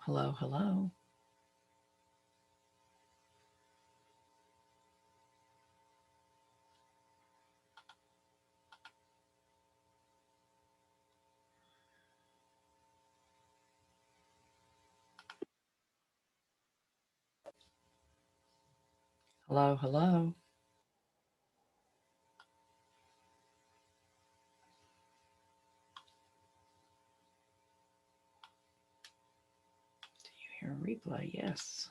Hello, hello. Hello, hello. Do you hear a replay? Yes.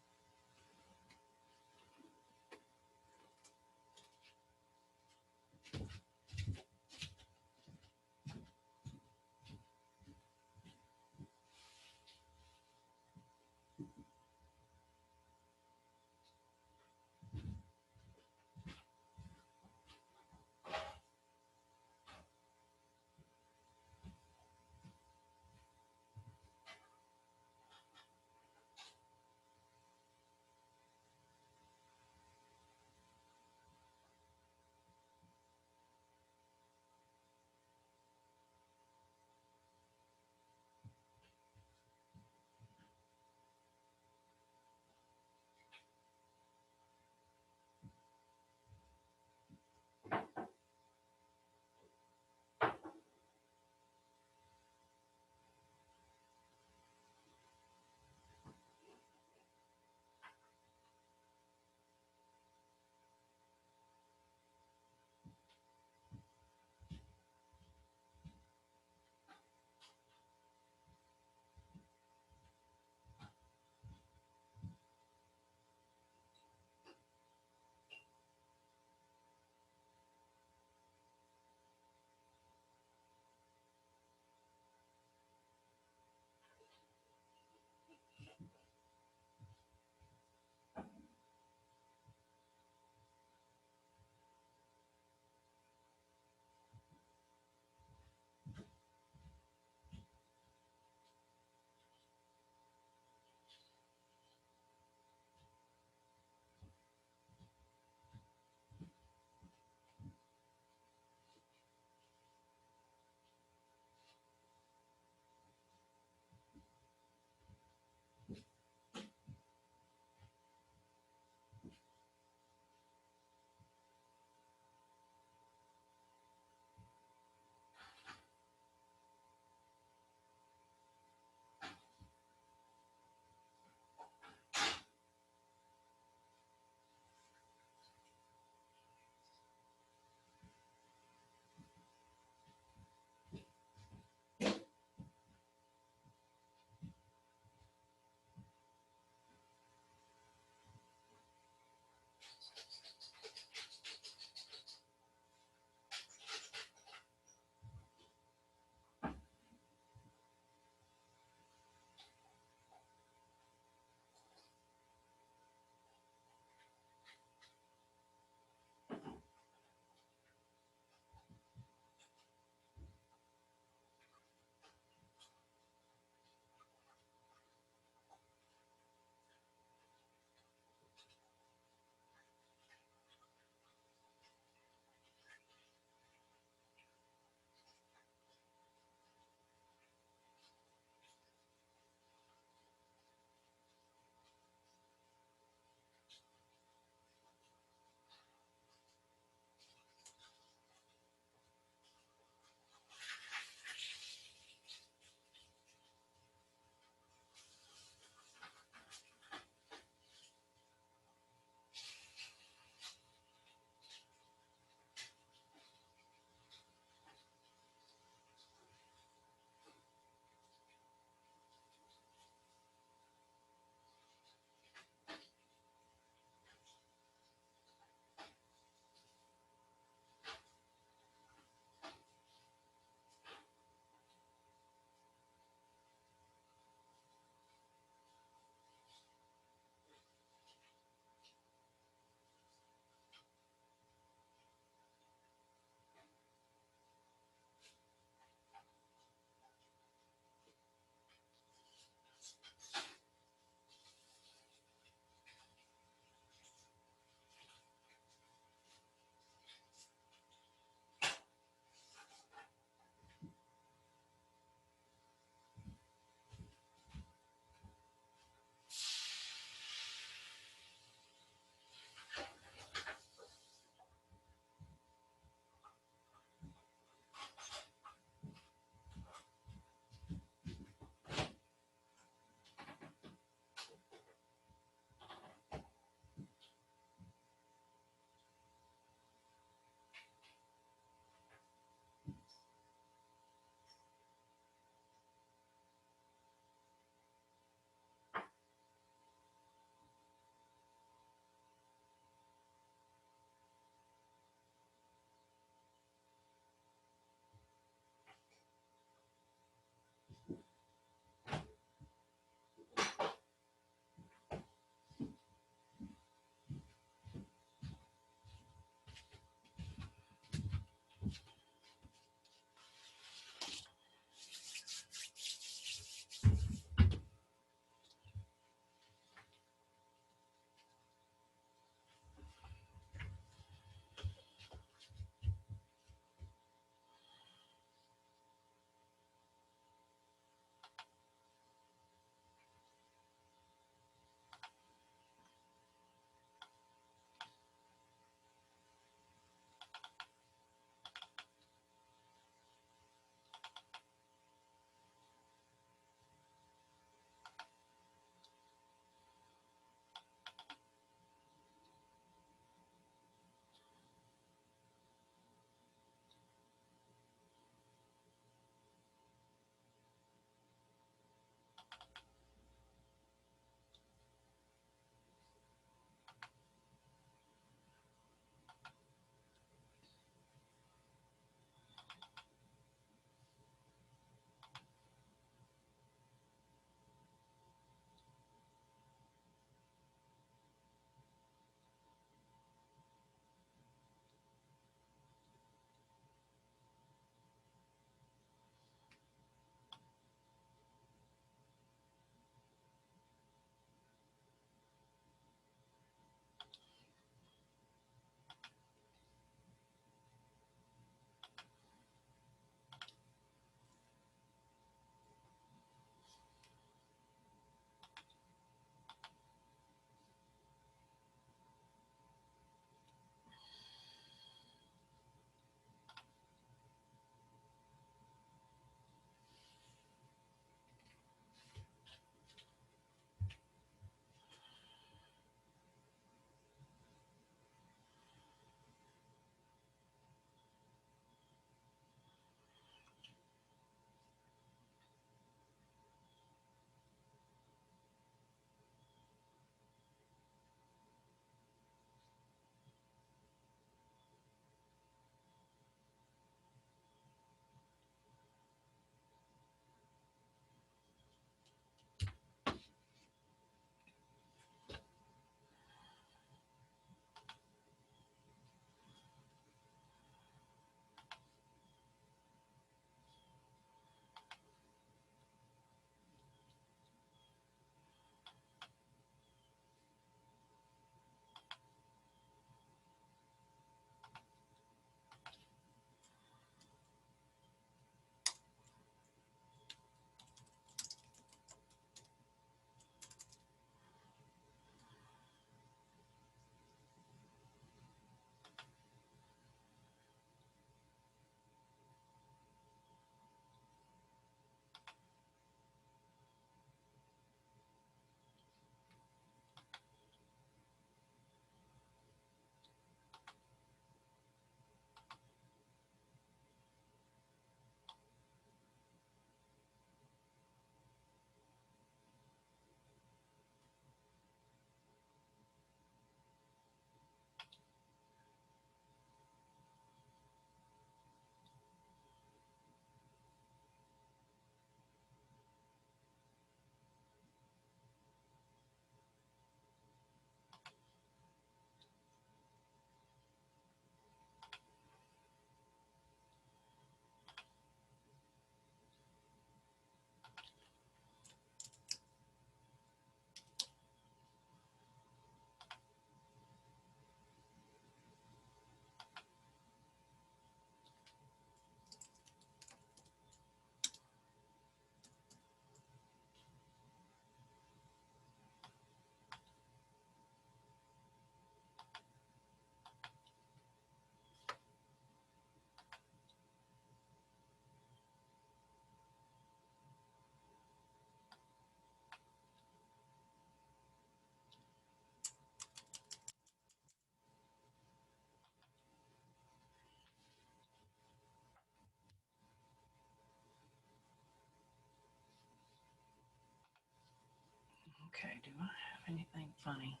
Okay, do I have anything funny?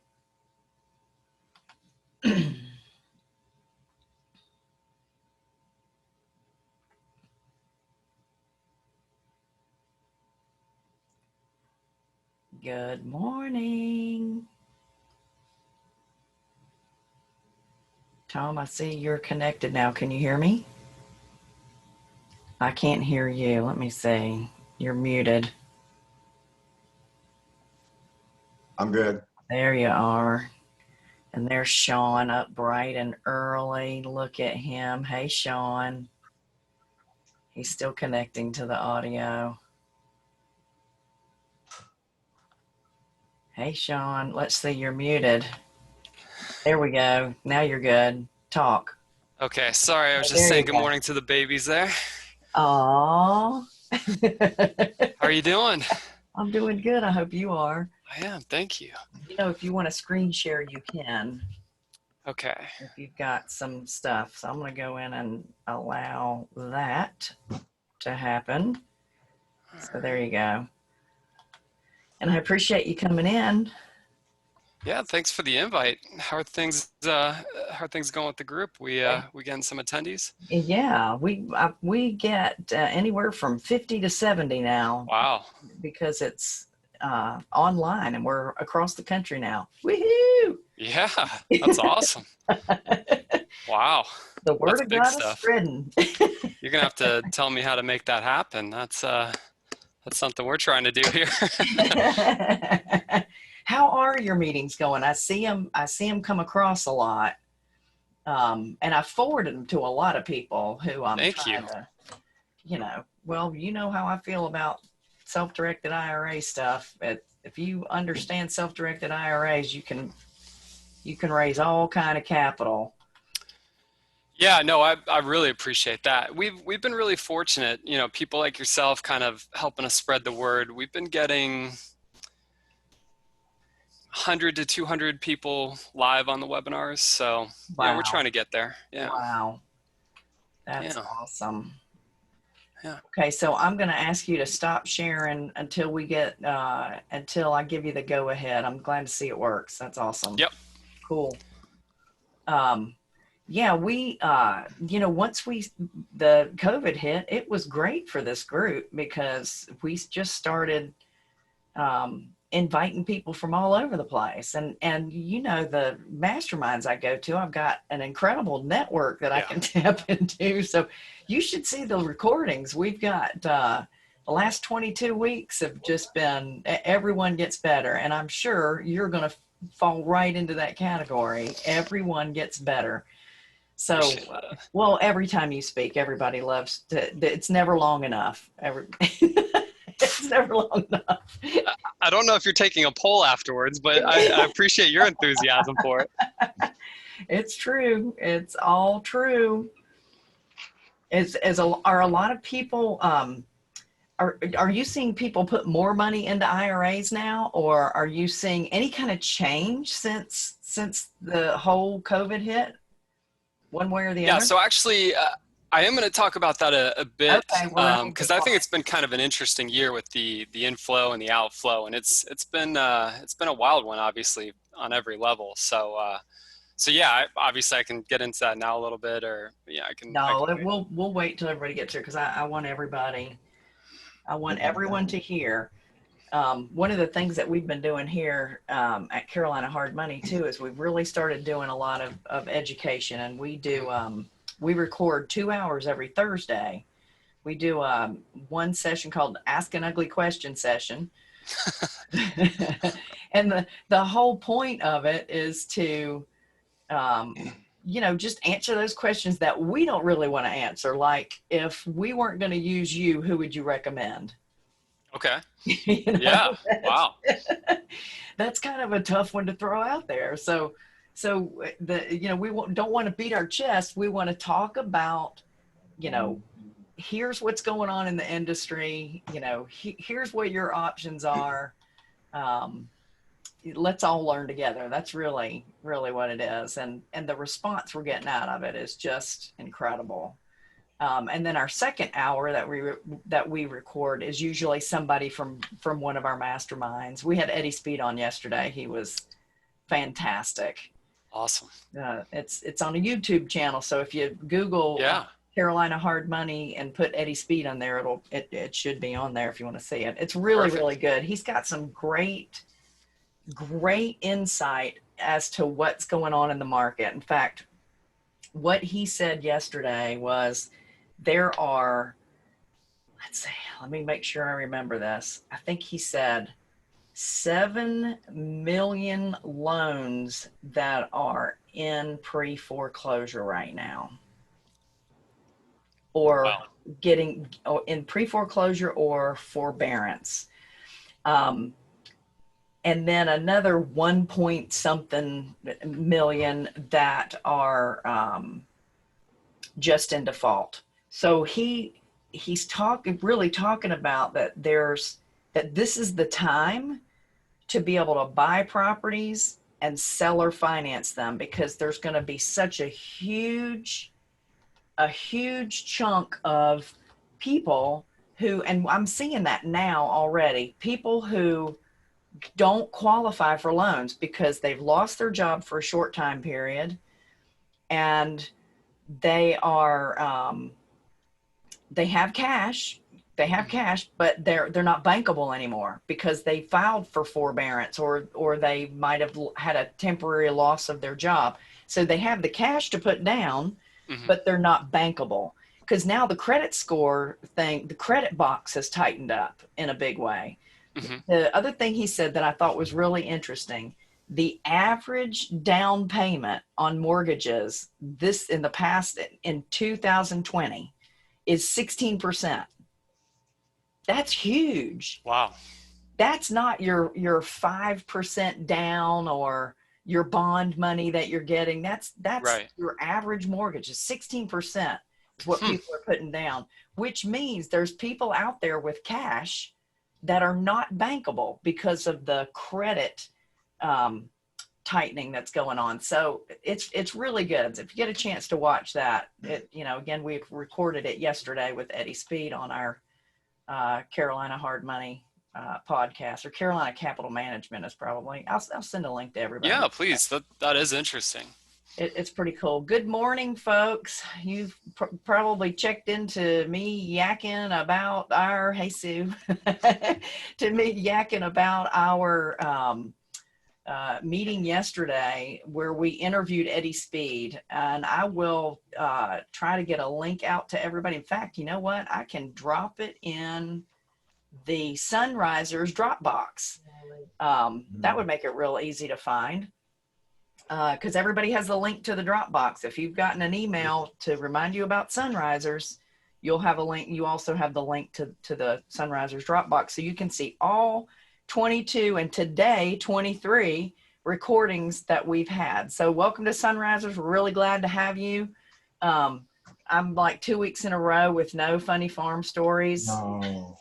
Good morning. Tom, I see you're connected now. Can you hear me? I can't hear you. Let me see. You're muted. I'm good. There you are. And there's Sean up bright and early. Look at him. Hey, Sean. He's still connecting to the audio. Hey, Sean. Let's see. You're muted. There we go. Now you're good. Talk. Okay, sorry, I was just There saying you good go. morning to the babies there. Aww. How are you doing? I'm doing good. I hope you are. I am, thank you. You know, if you want to screen share, you can. Okay. If you've got some stuff. So I'm going to go in and allow that to happen. So there you go. And I appreciate you coming in. Yeah, thanks for the invite. How are things going with the group? We getting some attendees? Yeah, we get anywhere from 50 to 70 now. Wow. Because it's online and we're across the country now. Woohoo! Yeah, that's awesome. Wow. The word That's of big God is stuff. spreading. You're gonna have to tell me how to make that happen. That's something we're trying to do here. How are your meetings going? I see them come across a lot. And I forwarded them to a lot of people who I'm Thank trying you. to, well, you know how I feel about self-directed IRA stuff. If you understand self-directed IRAs, you can raise all kind of capital. Yeah, no, I really appreciate that. We've been really fortunate, people like yourself kind of helping us spread the word. We've been getting 100 to 200 people live on the webinars. So yeah, we're trying to get there. Yeah. Wow. That's Yeah. awesome. Yeah. Okay, so I'm going to ask you to stop sharing until until I give you the go ahead. I'm glad to see it works. That's awesome. Yep. Cool. Yeah, we, once the COVID hit, it was great for this group because we just started inviting people from all over the place. And the masterminds I go to, I've got an incredible network that I can tap into. So you should see the recordings. We've got the last 22 weeks have just been, everyone gets better. And I'm sure you're going to fall right into that category. Everyone gets better. So, well, every time you speak, everybody loves to, it's never long enough. It's never long enough. I don't know if you're taking a poll afterwards, but I appreciate your enthusiasm for it. It's true. It's all true. Are a lot of people, are you seeing people put more money into IRAs now, or are you seeing any kind of change since the whole COVID hit? One way or the other? Yeah, so actually, I am going to talk about that a bit because I think it's been kind of an interesting year with the inflow and the outflow, and it's been a wild one, obviously, on every level. So yeah, obviously I can get into that now a little bit, or yeah, I can. No, we'll wait till everybody gets here because I want everyone to hear. One of the things that we've been doing here at Carolina Hard Money too is we've really started doing a lot of education, and we record 2 hours every Thursday. We do one session called Ask an Ugly Question session. And the whole point of it is to just answer those questions that we don't really want to answer. Like, if we weren't going to use you, who would you recommend? Okay. Yeah. Wow. That's kind of a tough one to throw out there. So we don't want to beat our chest. We want to talk about, here's what's going on in the industry. Here's what your options are. Let's all learn together. That's really, really what it is. And the response we're getting out of it is just incredible. And then our second hour that we record is usually somebody from one of our masterminds. We had Eddie Speed on yesterday. He was fantastic. Awesome. It's on a YouTube channel. So if you Google Carolina Hard Money and put Eddie Speed on there, it should be on there if you want to see it. It's really, really good. He's got some great insight as to what's going on in the market. In fact, what he said yesterday was there are, let me make sure I remember this. I think he said 7 million loans that are in pre-foreclosure right now, or getting in pre-foreclosure or forbearance. And then another 1 point something million that are just in default. So he's really talking about that this is the time to be able to buy properties and sell or finance them, because there's going to be such a huge chunk of people who, and I'm seeing that now already, people who don't qualify for loans because they've lost their job for a short time period, and they have cash, but they're not bankable anymore because they filed for forbearance, or they might have had a temporary loss of their job. So they have the cash to put down, but they're not bankable, because now the credit score thing, the credit box has tightened up in a big way. The other thing he said that I thought was really interesting, the average down payment on mortgages in 2020 is 16%. That's huge. Wow. That's not your 5% down or your bond money that you're getting. That's right. Your average mortgage is 16% is what people are putting down, which means there's people out there with cash that are not bankable because of the credit tightening that's going on. So it's really good. If you get a chance to watch that, again, we recorded it yesterday with Eddie Speed on our Carolina Hard Money podcast, or Carolina Capital Management is probably. I'll send a link to everybody. Yeah, please. That is interesting. It's pretty cool. Good morning, folks. You've probably checked into me yakking about our, hey Sue, to me yakking about our meeting yesterday where we interviewed Eddie Speed, and I will try to get a link out to everybody. In fact, you know what? I can drop it in the Sonrisers Dropbox. That would make it real easy to find, because everybody has the link to the Dropbox. If you've gotten an email to remind you about Sonrisers, you'll have a link. You also have the link to the Sonrisers Dropbox, so you can see all 22 and today 23 recordings that we've had. So welcome to Sonrisers. We're really glad to have you. I'm like 2 weeks in a row with no funny farm stories. No.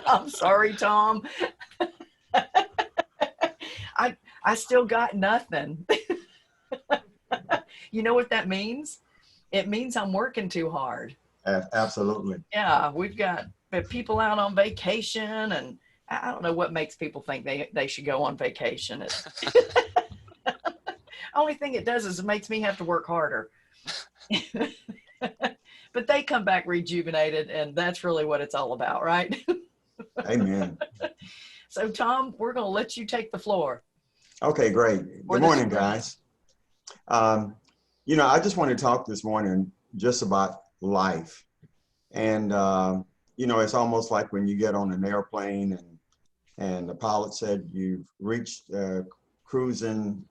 I'm sorry, Tom. I still got nothing. You know what that means? It means I'm working too hard. Absolutely. Yeah, we've got people out on vacation, and I don't know what makes people think they should go on vacation. Only thing it does is it makes me have to work harder. But they come back rejuvenated, and that's really what it's all about, right? Amen. So, Tom, we're going to let you take the floor. Okay, great. Good morning, guys. I just want to talk this morning just about life. And, it's almost like when you get on an airplane and the pilot said you've reached cruising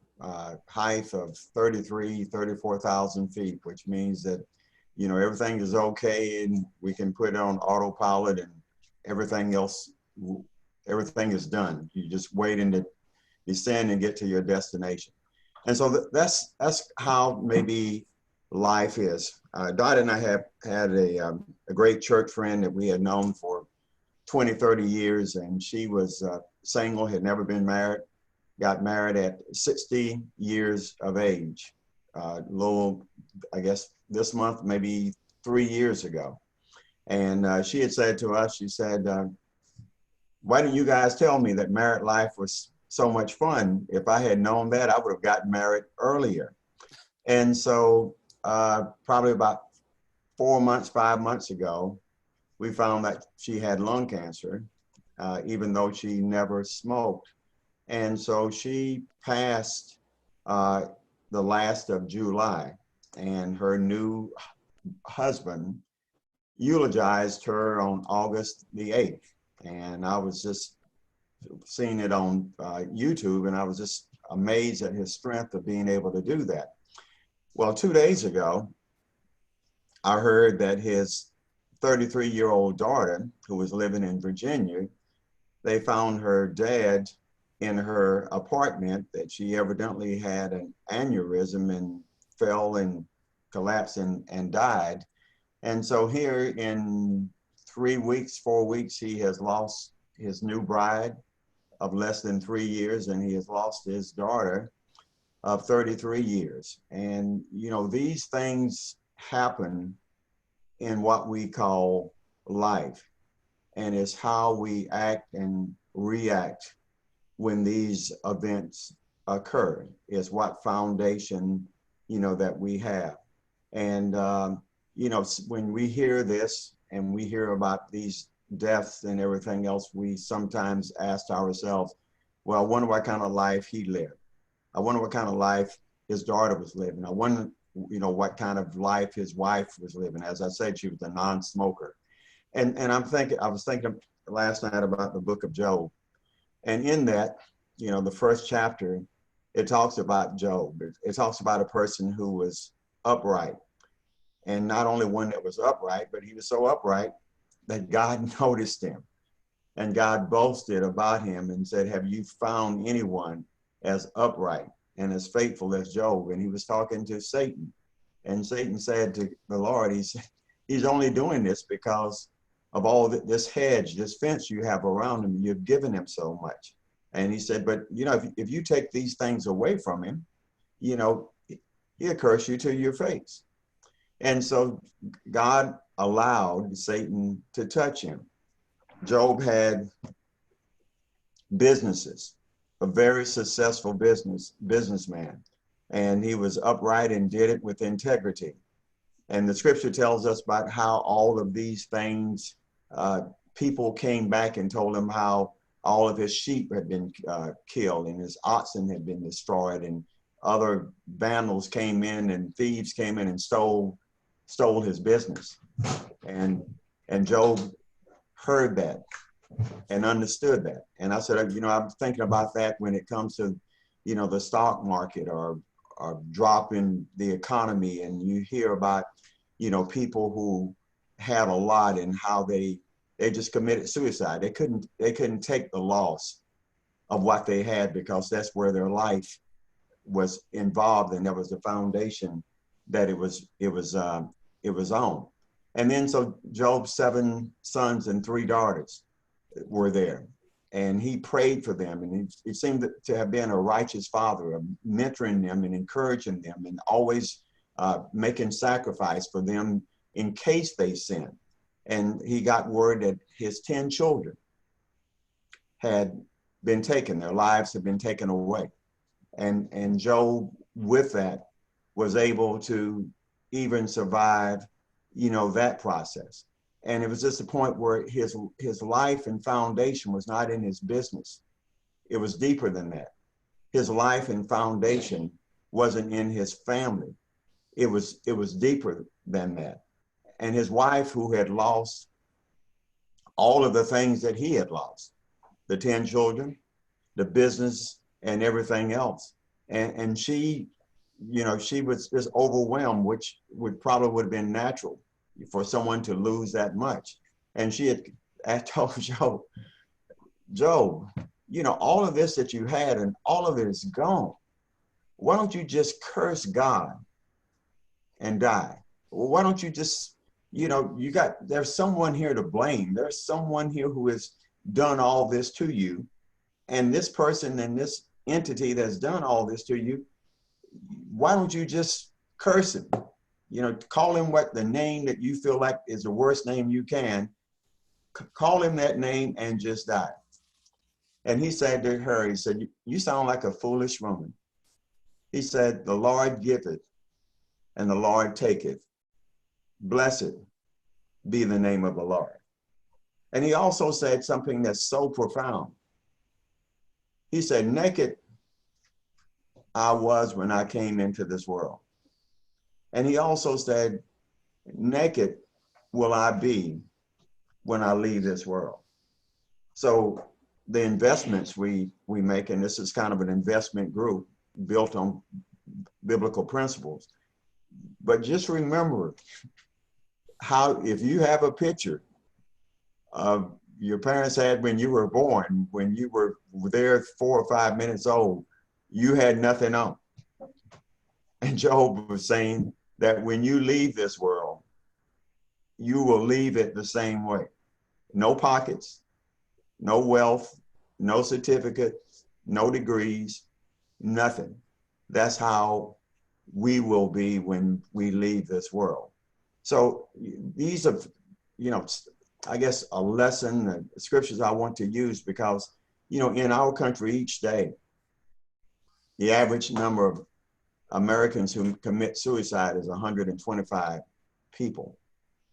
height of 34,000 feet, which means that, everything is okay and we can put it on autopilot and everything is done. You just wait and descend and get to your destination. And so that's how maybe life is. Dot and I have had a great church friend that we had known for 20, 30 years, and she was single, had never been married, got married at 60 years of age. I guess this month, maybe 3 years ago. And she had said to us, she said, why didn't you guys tell me that married life was so much fun? If I had known that, I would have gotten married earlier. And so probably about 4 months, 5 months ago, we found that she had lung cancer, even though she never smoked. And so she passed the last of July, and her new husband eulogized her on August the 8th. And I was just seeing it on YouTube, and I was just amazed at his strength of being able to do that. Well, 2 days ago, I heard that his 33-year-old daughter, who was living in Virginia, they found her dead in her apartment, that she evidently had an aneurysm and fell and collapsed and died. And so here in 3 weeks, 4 weeks, he has lost his new bride of less than 3 years, and he has lost his daughter of 33 years. And, you know, these things happen in what we call life, and it's how we act and react when these events occur is what foundation, you know, that we have. And, you know, when we hear this and we hear about these deaths and everything else, we sometimes ask ourselves, well, I wonder what kind of life he lived. I wonder what kind of life his daughter was living. I wonder, you know, what kind of life his wife was living. As I said, she was a non-smoker. And I was thinking last night about the book of Job. And in that, you know, the first chapter, it talks about Job. It talks about a person who was upright. And not only one that was upright, but he was so upright that God noticed him. And God boasted about him and said, have you found anyone as upright and as faithful as Job? And he was talking to Satan. And Satan said to the Lord, he's only doing this because of all this hedge, this fence you have around him. You've given him so much. And he said, but, you know, if you take these things away from him, you know, he'll curse you to your face. And so God allowed Satan to touch him. Job had businesses, a very successful businessman, and he was upright and did it with integrity. And the scripture tells us about how all of these things, people came back and told him how all of his sheep had been killed and his oxen had been destroyed, and other vandals came in and thieves came in and stole his business. And Job heard that and understood that. And I said, you know, I'm thinking about that when it comes to, you know, the stock market or drop in the economy, and you hear about, you know, people who had a lot and how they just committed suicide. They couldn't take the loss of what they had because that's where their life was involved, and there was the foundation that it was on. And then so Job's 7 sons and 3 daughters were there, and he prayed for them, and he seemed to have been a righteous father, of mentoring them and encouraging them, and always making sacrifice for them in case they sinned. And he got word that his 10 children had been taken, their lives had been taken away. And Job, with that, was able to even survive, you know, that process. And it was just a point where his life and foundation was not in his business. It was deeper than that. His life and foundation wasn't in his family. It was deeper than that. And his wife, who had lost all of the things that he had lost, the 10 children, the business, and everything else. And she, you know, she was just overwhelmed, which would have been natural for someone to lose that much. And she had told Job, you know, all of this that you had and all of it is gone. Why don't you just curse God and die? Why don't you just, you know, there's someone here to blame. There's someone here who has done all this to you. And this person and this entity that's done all this to you, why don't you just curse him You know, call him what the name that you feel like is the worst name you can. Call him that name and just die. And he said to her, he said, you sound like a foolish woman. He said, the Lord giveth and the Lord taketh. Blessed be the name of the Lord. And he also said something that's so profound. He said, naked I was when I came into this world. And he also said, naked will I be when I leave this world. So the investments we make, and this is kind of an investment group built on biblical principles. But just remember how, if you have a picture of your parents had when you were born, when you were there 4 or 5 minutes old, you had nothing on. And Job was saying that when you leave this world, you will leave it the same way. No pockets, no wealth, no certificates, no degrees, nothing. That's how we will be when we leave this world. So these are, you know, I guess a lesson, scriptures I want to use because, you know, in our country each day, the average number of Americans who commit suicide is 125 people.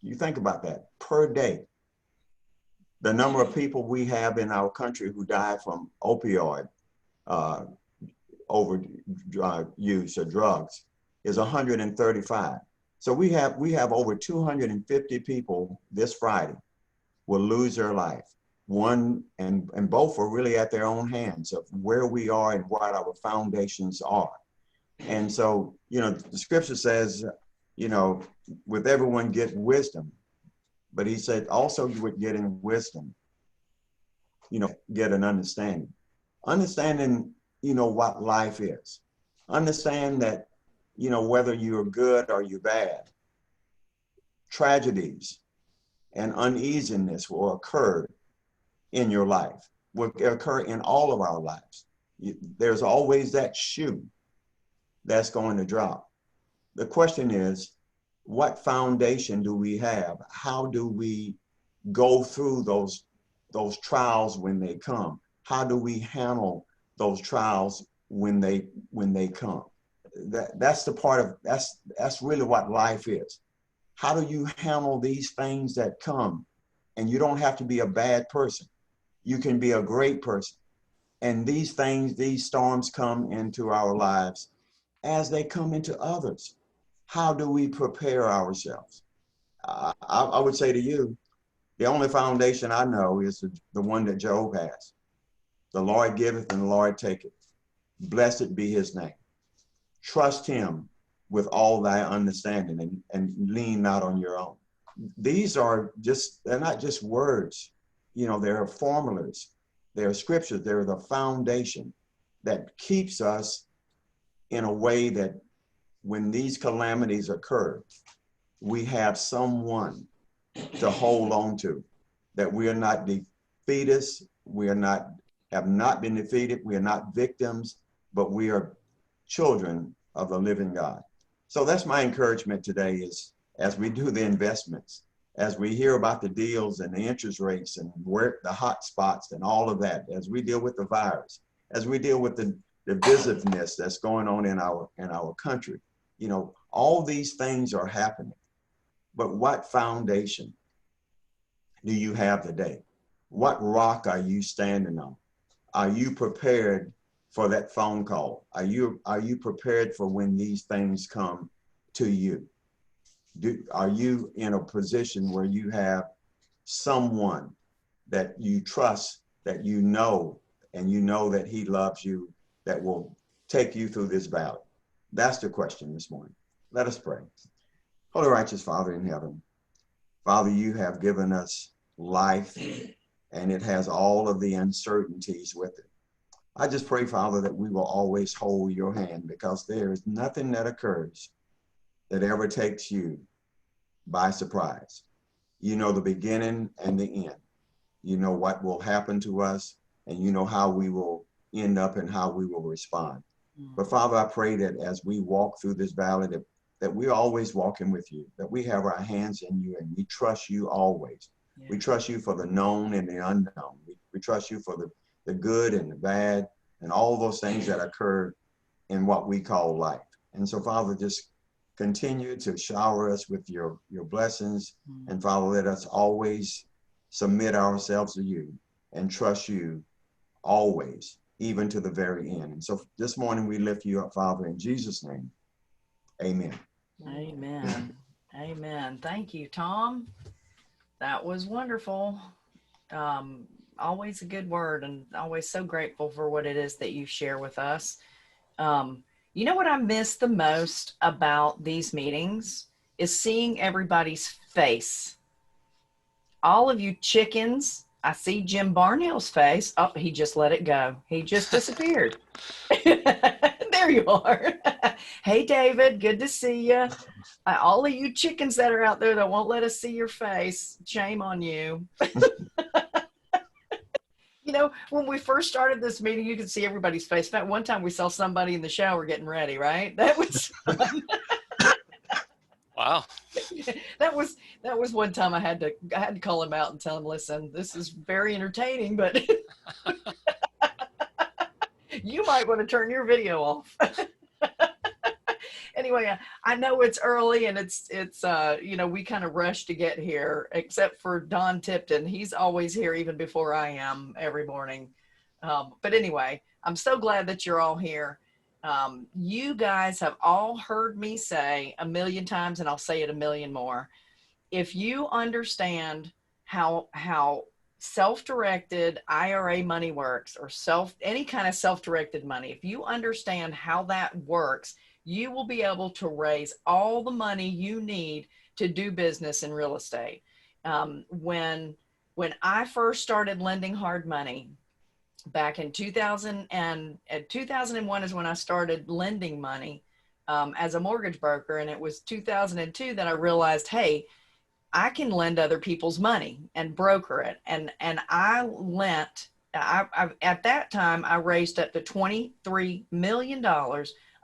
You think about that per day. The number of people we have in our country who die from opioid overuse or drugs is 135. So we have over 250 people this Friday will lose their life. One and both are really at their own hands of where we are and what our foundations are. And so, you know, the scripture says, you know, with everyone get wisdom. But he said also with getting wisdom, you know, get an understanding. Understanding, you know, what life is. Understand that, you know, whether you're good or you're bad, tragedies and uneasiness will occur in your life, will occur in all of our lives. There's always that shoe that's going to drop. The question is, what foundation do we have? How do we go through those trials when they come? How do we handle those trials when they come? That's the part of, that's really what life is. How do you handle these things that come? And you don't have to be a bad person. You can be a great person. And these things, these storms come into our lives as they come into others. How do we prepare ourselves? I would say to you, the only foundation I know is the one that Job has. The Lord giveth and the Lord taketh. Blessed be his name. Trust him with all thy understanding and lean not on your own. These are just, they're not just words. You know, they're formulas. They're scriptures. They're the foundation that keeps us in a way that when these calamities occur, we have someone to hold on to, that we are not defeatists, have not been defeated, we are not victims, but we are children of the living God. So that's my encouragement today is, as we do the investments, as we hear about the deals and the interest rates and where the hot spots and all of that, as we deal with the virus, as we deal with the divisiveness that's going on in our country, you know, all these things are happening. But what foundation do you have today? What rock are you standing on? Are you prepared for that phone call? Are you prepared for when these things come to you? Are you in a position where you have someone that you trust, that you know, and you know that he loves you, that will take you through this valley? That's the question this morning. Let us pray. Holy righteous Father in heaven, Father, you have given us life, and it has all of the uncertainties with it. I just pray, Father, that we will always hold your hand, because there is nothing that occurs that ever takes you by surprise. You know the beginning and the end. You know what will happen to us, and you know how we will end up and how we will respond. But Father, I pray that as we walk through this valley, that we're always walking with you, that we have our hands in you and we trust you always. Yeah. We trust you for the known and the unknown. We trust you for the good and the bad and all those things that occur in what we call life. And so, Father, just continue to shower us with your blessings. And Father, let us always submit ourselves to you and trust you always, even to the very end. And so this morning we lift you up, Father, in Jesus' name. Amen. Amen. Amen. Thank you, Tom. That was wonderful. Always a good word, and always so grateful for what it is that you share with us. You know what I miss the most about these meetings is seeing everybody's face. All of you chickens, I see Jim Barnhill's face. Oh, he just let it go. He just disappeared. There you are. Hey, David, good to see you. All of you chickens that are out there that won't let us see your face, shame on you. You know, when we first started this meeting, you could see everybody's face. In fact, one time we saw somebody in the shower getting ready, right? That was fun. Wow. That was one time I had to call him out and tell him, listen, this is very entertaining, but you might want to turn your video off. Anyway, I know it's early and it's you know, we kind of rush to get here, except for Don Tipton. He's always here even before I am every morning. But anyway, I'm so glad that you're all here. You guys have all heard me say a million times, and I'll say it a million more. If you understand how self-directed IRA money works, or any kind of self-directed money, if you understand how that works, you will be able to raise all the money you need to do business in real estate. When I first started lending hard money back in 2001 is when I started lending money as a mortgage broker. And it was 2002 that I realized, hey, I can lend other people's money and broker it. And I lent, at that time, I raised up to $23 million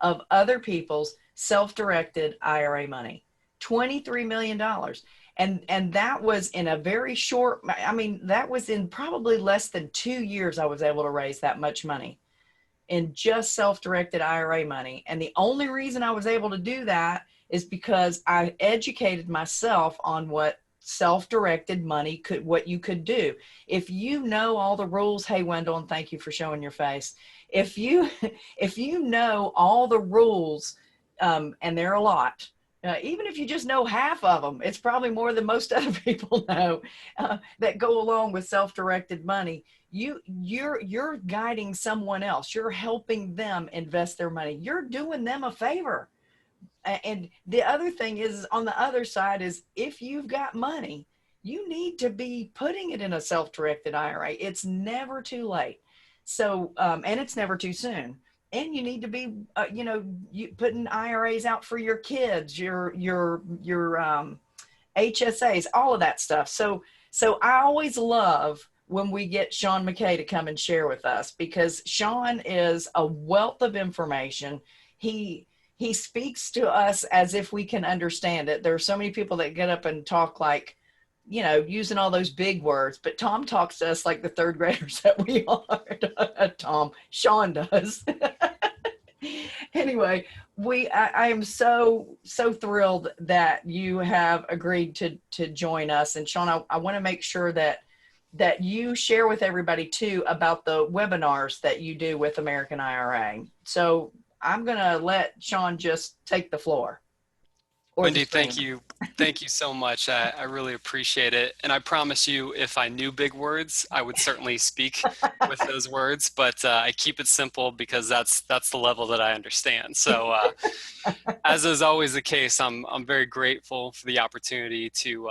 of other people's self-directed IRA money. $23 million. And that was in a very short, I mean, that was in probably less than 2 years I was able to raise that much money in just self-directed IRA money. And the only reason I was able to do that is because I educated myself on what self-directed money what you could do. If you know all the rules, hey, Wendell, and thank you for showing your face. If you know all the rules, and there are a lot, even if you just know half of them, it's probably more than most other people know that go along with self-directed money. You're guiding someone else. You're helping them invest their money. You're doing them a favor. And the other thing is, on the other side is, if you've got money, you need to be putting it in a self-directed IRA. It's never too late. So, and it's never too soon. And you need to be, you know, putting IRAs out for your kids, your HSAs, all of that stuff. So I always love when we get Sean McKay to come and share with us, because Sean is a wealth of information. He speaks to us as if we can understand it. There are so many people that get up and talk like, you know, using all those big words, but Tom talks to us like the third graders that we are. Sean does. Anyway, I am so thrilled that you have agreed to join us. And Sean, I want to make sure that you share with everybody too about the webinars that you do with American IRA. So I'm going to let Sean just take the floor. Wendy, thank you. Thank you so much. I really appreciate it. And I promise you, if I knew big words, I would certainly speak with those words, but I keep it simple because that's the level that I understand. So as is always the case, I'm very grateful for the opportunity to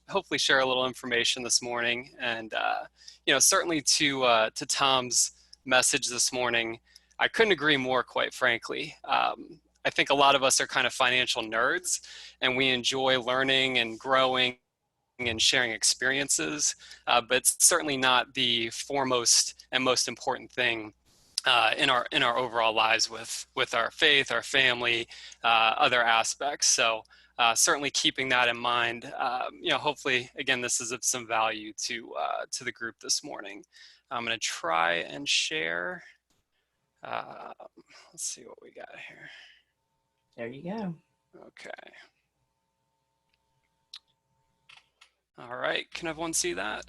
hopefully share a little information this morning. And, you know, certainly to Tom's message this morning, I couldn't agree more, quite frankly. I think a lot of us are kind of financial nerds, and we enjoy learning and growing and sharing experiences, but it's certainly not the foremost and most important thing in our overall lives with our faith, our family, other aspects. So certainly keeping that in mind. Hopefully, again, this is of some value to the group this morning. I'm going to try and share. Let's see what we got here. There you go. Okay. All right. Can everyone see that?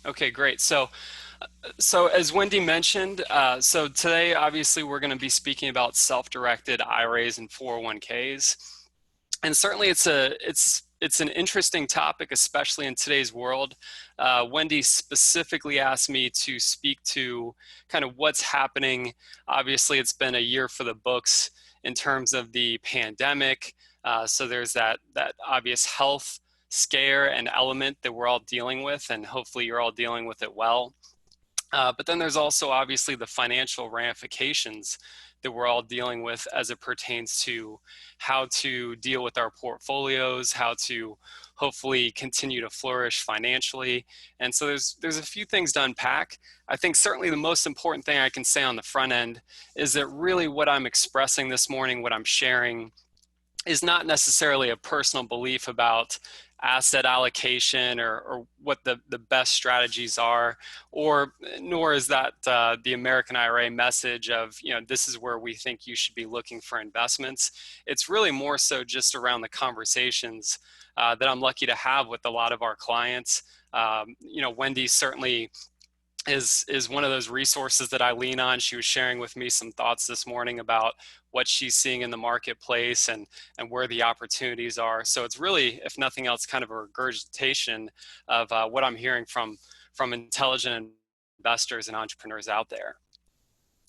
Okay, great. So as Wendy mentioned, so today, obviously, we're going to be speaking about self-directed IRAs and 401ks. And certainly it's an interesting topic, especially in today's world. Wendy specifically asked me to speak to kind of what's happening. Obviously, it's been a year for the books in terms of the pandemic. So there's that obvious health scare and element that we're all dealing with, and hopefully you're all dealing with it well. But then there's also obviously the financial ramifications that we're all dealing with as it pertains to how to deal with our portfolios, how to hopefully continue to flourish financially. And so there's a few things to unpack. I think certainly the most important thing I can say on the front end is that really what I'm expressing this morning, what I'm sharing, is not necessarily a personal belief about asset allocation or what the best strategies are, nor is that the American IRA message of, this is where we think you should be looking for investments. It's really more so just around the conversations that I'm lucky to have with a lot of our clients. Wendy certainly is one of those resources that I lean on. She was sharing with me some thoughts this morning about what she's seeing in the marketplace and where the opportunities are. So it's really, if nothing else, kind of a regurgitation of what I'm hearing from intelligent investors and entrepreneurs out there.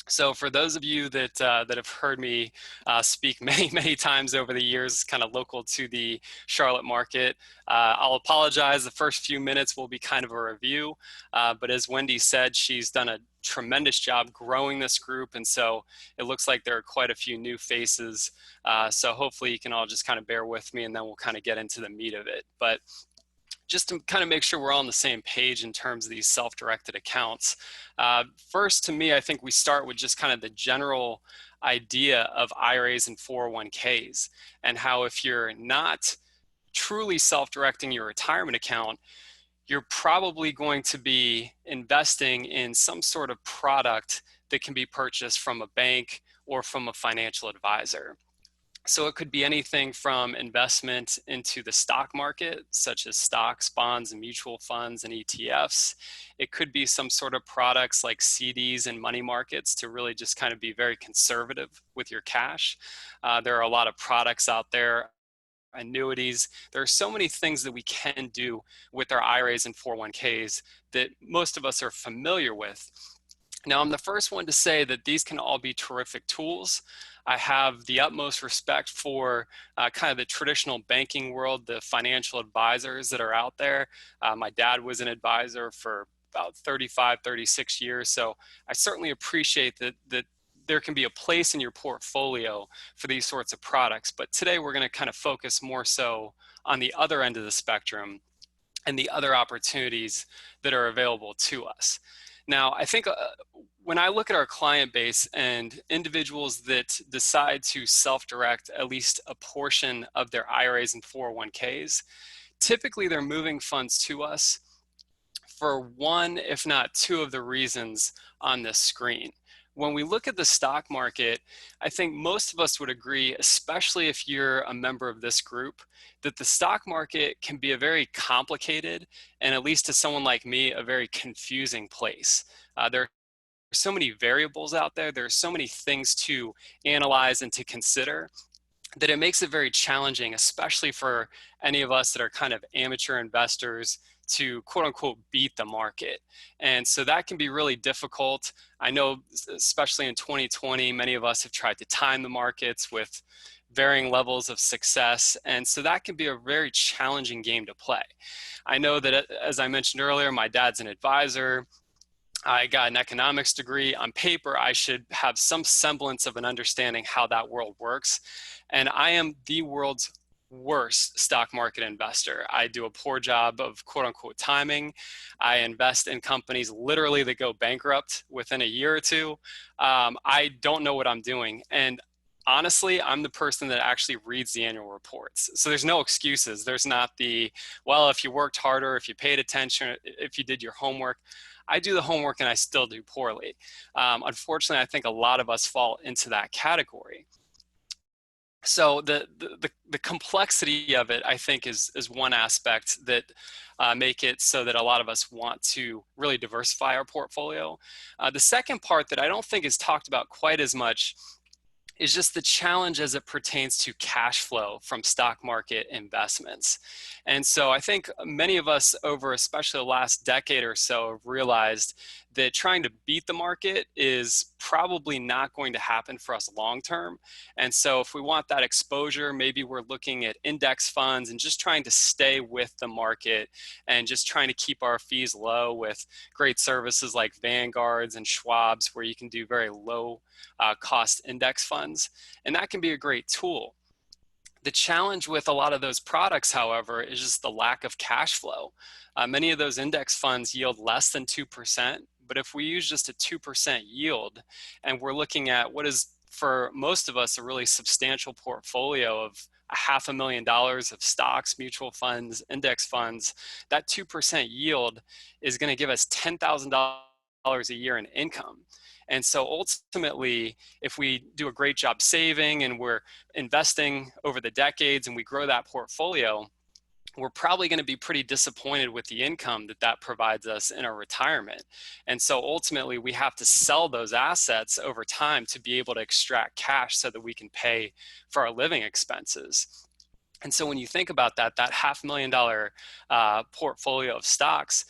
So for those of you that have heard me speak many times over the years, kind of local to the Charlotte market, I'll apologize. The first few minutes will be kind of a review, but as Wendy said, she's done a tremendous job growing this group, and so it looks like there are quite a few new faces. So hopefully you can all just kind of bear with me, and then we'll kind of get into the meat of it. But just to kind of make sure we're all on the same page in terms of these self-directed accounts. First, to me, I think we start with just kind of the general idea of IRAs and 401ks, and how if you're not truly self-directing your retirement account, you're probably going to be investing in some sort of product that can be purchased from a bank or from a financial advisor. So it could be anything from investment into the stock market, such as stocks, bonds, and mutual funds and ETFs. It could be some sort of products like CDs and money markets to really just kind of be very conservative with your cash. There are a lot of products out there, annuities. There are so many things that we can do with our IRAs and 401ks that most of us are familiar with. Now, I'm the first one to say that these can all be terrific tools. I have the utmost respect for kind of the traditional banking world, the financial advisors that are out there. My dad was an advisor for about 35, 36 years. So I certainly appreciate that there can be a place in your portfolio for these sorts of products. But today we're going to kind of focus more so on the other end of the spectrum and the other opportunities that are available to us. Now, I think when I look at our client base and individuals that decide to self-direct at least a portion of their IRAs and 401ks, typically they're moving funds to us for one, if not two of the reasons on this screen. When we look at the stock market, I think most of us would agree, especially if you're a member of this group, that the stock market can be a very complicated, and at least to someone like me, a very confusing place. There are so many variables out there. There are so many things to analyze and to consider that it makes it very challenging, especially for any of us that are kind of amateur investors, to quote unquote beat the market. And so that can be really difficult. I know, especially in 2020, many of us have tried to time the markets with varying levels of success. And so that can be a very challenging game to play. I know that, as I mentioned earlier, my dad's an advisor. I got an economics degree. On paper, I should have some semblance of an understanding how that world works. And I am the world's worst stock market investor. I do a poor job of quote unquote timing. I invest in companies literally that go bankrupt within a year or two. I don't know what I'm doing. And honestly, I'm the person that actually reads the annual reports. So there's no excuses. There's not the, well, if you worked harder, if you paid attention, if you did your homework. I do the homework and I still do poorly. Unfortunately, I think a lot of us fall into that category. So the complexity of it, I think, is one aspect that make it so that a lot of us want to really diversify our portfolio. The second part that I don't think is talked about quite as much is just the challenge as it pertains to cash flow from stock market investments. And so I think many of us over especially the last decade or so have realized that trying to beat the market is probably not going to happen for us long term. And so if we want that exposure, maybe we're looking at index funds and just trying to stay with the market and just trying to keep our fees low with great services like Vanguard's and Schwab's, where you can do very low cost index funds. And that can be a great tool. The challenge with a lot of those products, however, is just the lack of cash flow. Many of those index funds yield less than 2%, but if we use just a 2% yield, and we're looking at what is, for most of us, a really substantial portfolio of $500,000 of stocks, mutual funds, index funds, that 2% yield is going to give us $10,000 a year in income. And so ultimately, if we do a great job saving and we're investing over the decades and we grow that portfolio, we're probably going to be pretty disappointed with the income that that provides us in our retirement. And so ultimately, we have to sell those assets over time to be able to extract cash so that we can pay for our living expenses. And so when you think about that $500,000 portfolio of stocks,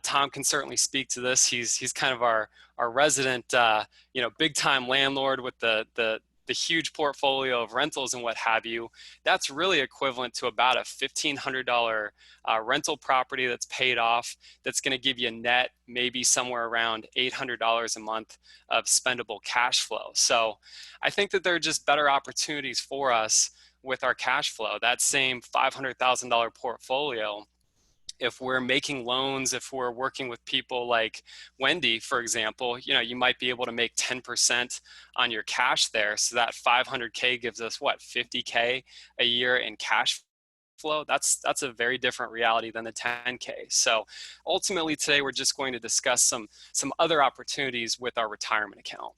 Tom can certainly speak to this. He's kind of our resident, big time landlord with the huge portfolio of rentals and what have you. That's really equivalent to about a $1,500 rental property that's paid off. That's going to give you net maybe somewhere around $800 a month of spendable cash flow. So I think that there are just better opportunities for us with our cash flow. That same $500,000 portfolio, if we're making loans, if we're working with people like Wendy, for example, you might be able to make 10% on your cash there. So that 500K gives us what, 50K a year in cash flow. That's a very different reality than the 10K. So ultimately today we're just going to discuss some other opportunities with our retirement account.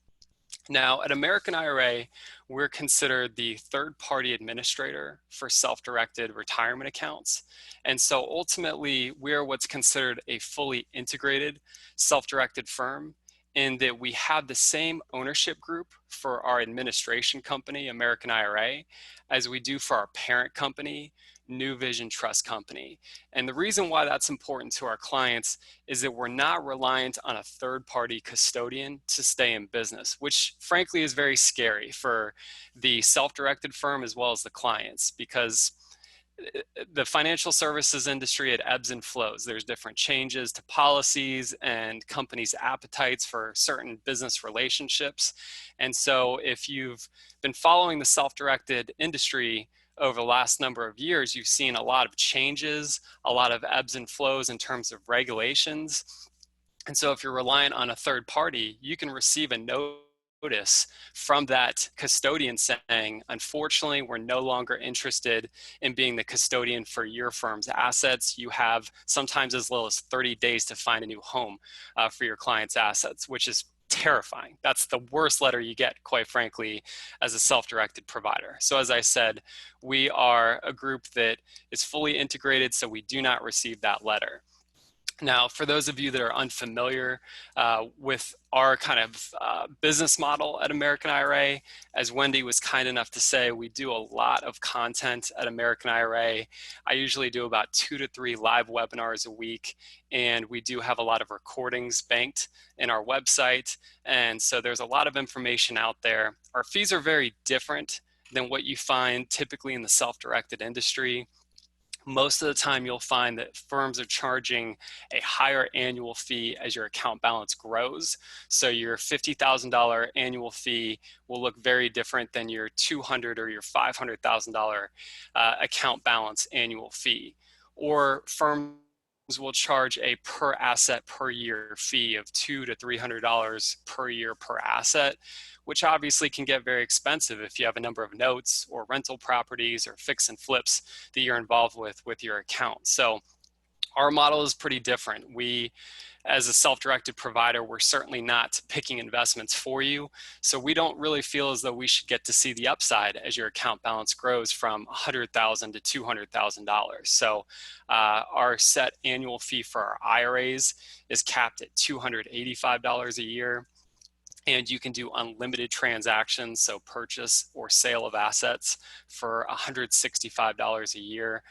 Now, at American IRA, we're considered the third-party administrator for self-directed retirement accounts. And so ultimately, we're what's considered a fully integrated self-directed firm in that we have the same ownership group for our administration company, American IRA, as we do for our parent company, New Vision Trust Company. And the reason why that's important to our clients is that we're not reliant on a third-party custodian to stay in business, which frankly is very scary for the self-directed firm as well as the clients, because the financial services industry, it ebbs and flows. There's different changes to policies and companies' appetites for certain business relationships. And so if you've been following the self-directed industry over the last number of years, you've seen a lot of changes, a lot of ebbs and flows in terms of regulations. And so if you're reliant on a third party, you can receive a notice from that custodian saying, unfortunately, we're no longer interested in being the custodian for your firm's assets. You have sometimes as little as 30 days to find a new home for your client's assets, which is terrifying. That's the worst letter you get, quite frankly, as a self-directed provider. So as I said, we are a group that is fully integrated, so we do not receive that letter. Now, for those of you that are unfamiliar with our kind of business model at American IRA, as Wendy was kind enough to say, we do a lot of content at American IRA. I usually do about 2 to 3 live webinars a week, and we do have a lot of recordings banked in our website. And so there's a lot of information out there. Our fees are very different than what you find typically in the self-directed industry. most of the time you'll find that firms are charging a higher annual fee as your account balance grows. So your $50,000 annual fee will look very different than your $200,000 or your $500,000 account balance annual fee. Or firms will charge a per asset per year fee of $200 to $300 per year per asset, which obviously can get very expensive if you have a number of notes or rental properties or fix and flips that you're involved with your account. So our model is pretty different. We, as a self-directed provider, we're certainly not picking investments for you. So we don't really feel as though we should get to see the upside as your account balance grows from $100,000 to $200,000. So our set annual fee for our IRAs is capped at $285 a year. And you can do unlimited transactions, so purchase or sale of assets for $165 a year.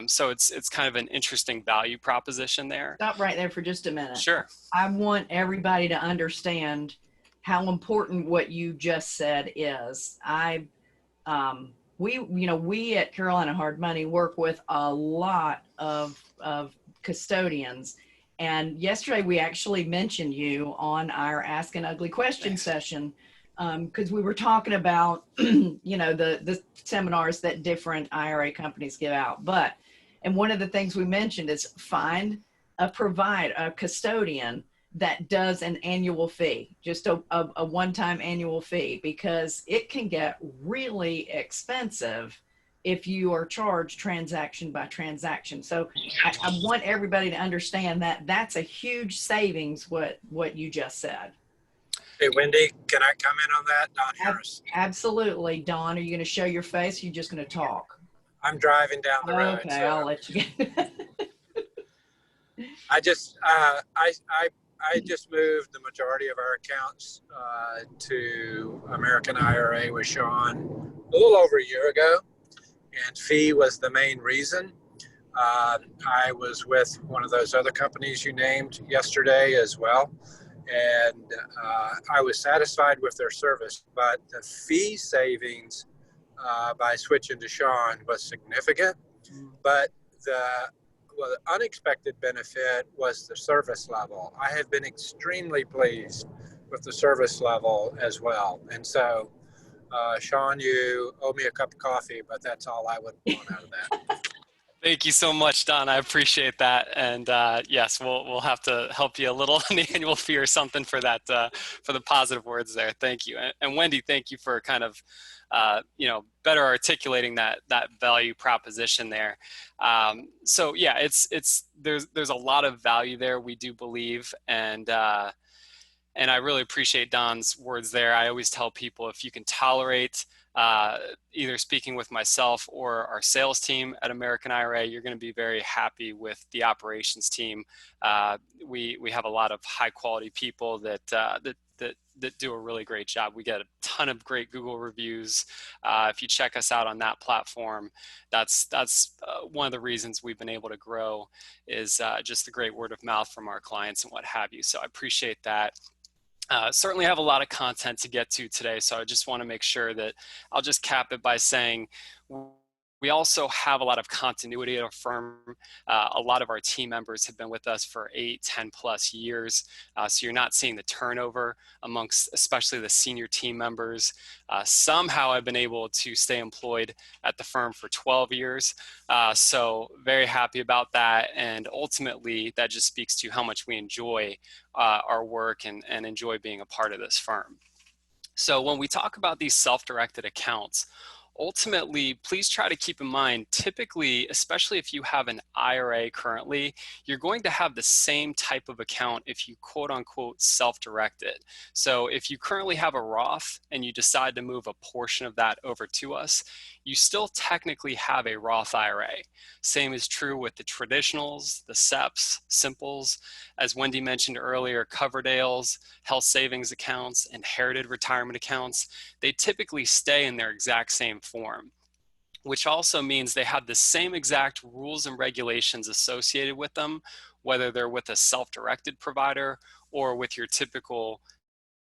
So it's kind of an interesting value proposition there. Stop right there for just a minute. Sure. I want everybody to understand how important what you just said is. We at Carolina Hard Money work with a lot of custodians. And yesterday we actually mentioned you on our Ask an Ugly Question session because we were talking about, the seminars that different IRA companies give out. And one of the things we mentioned is find a custodian that does an annual fee, just a one-time annual fee, because it can get really expensive if you are charged transaction by transaction. So I want everybody to understand that that's a huge savings, what you just said. Hey, Wendy, can I comment on that? Don Harris. Absolutely. Don, are you going to show your face? Or are you just going to talk? I'm driving down the road. Okay, so I'll let you get I just moved the majority of our accounts to American IRA with Sean a little over a year ago. And fee was the main reason. I was with one of those other companies you named yesterday as well. And I was satisfied with their service, but the fee savings by switching to Sean was significant. But the unexpected benefit was the service level. I have been extremely pleased with the service level as well. And so Sean, you owe me a cup of coffee, but that's all I would want out of that. Thank you so much, Don. I appreciate that. And yes, we'll have to help you a little on the annual fee or something for that, for the positive words there. Thank you. And Wendy, thank you for kind of, better articulating that value proposition there. So yeah, there's a lot of value there, we do believe. And I really appreciate Don's words there. I always tell people, if you can tolerate either speaking with myself or our sales team at American IRA, you're going to be very happy with the operations team. We have a lot of high quality people that do a really great job. We get a ton of great Google reviews. If you check us out on that platform, that's one of the reasons we've been able to grow, is just the great word of mouth from our clients and what have you. So I appreciate that. Certainly have a lot of content to get to today, so I just want to make sure that I'll just cap it by saying we also have a lot of continuity at our firm. A lot of our team members have been with us for 8, 10 plus years. So you're not seeing the turnover amongst especially the senior team members. Somehow I've been able to stay employed at the firm for 12 years. So very happy about that. And ultimately that just speaks to how much we enjoy our work and enjoy being a part of this firm. So when we talk about these self-directed accounts, ultimately, please try to keep in mind, typically, especially if you have an IRA currently, you're going to have the same type of account if you quote unquote self-direct it. So if you currently have a Roth and you decide to move a portion of that over to us, you still technically have a Roth IRA. Same is true with the traditionals, the SEPs, simples, as Wendy mentioned earlier, Coverdales, health savings accounts, inherited retirement accounts. They typically stay in their exact same form, which also means they have the same exact rules and regulations associated with them, whether they're with a self-directed provider or with your typical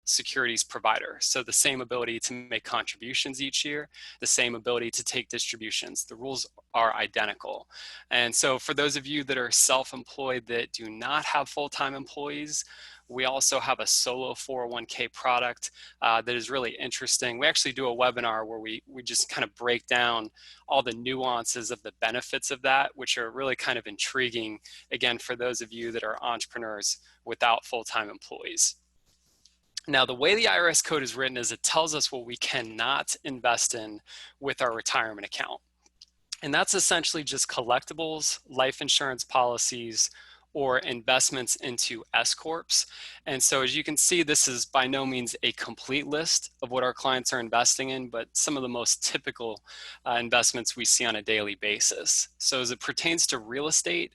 securities provider. So the same ability to make contributions each year, the same ability to take distributions. The rules are identical. And so for those of you that are self-employed that do not have full-time employees, we also have a solo 401k product that is really interesting. We actually do a webinar where we just kind of break down all the nuances of the benefits of that, which are really kind of intriguing, again, for those of you that are entrepreneurs without full-time employees. Now, the way the IRS code is written is it tells us what we cannot invest in with our retirement account. And that's essentially just collectibles, life insurance policies, or investments into S Corps. And so as you can see, this is by no means a complete list of what our clients are investing in, but some of the most typical investments we see on a daily basis. So as it pertains to real estate,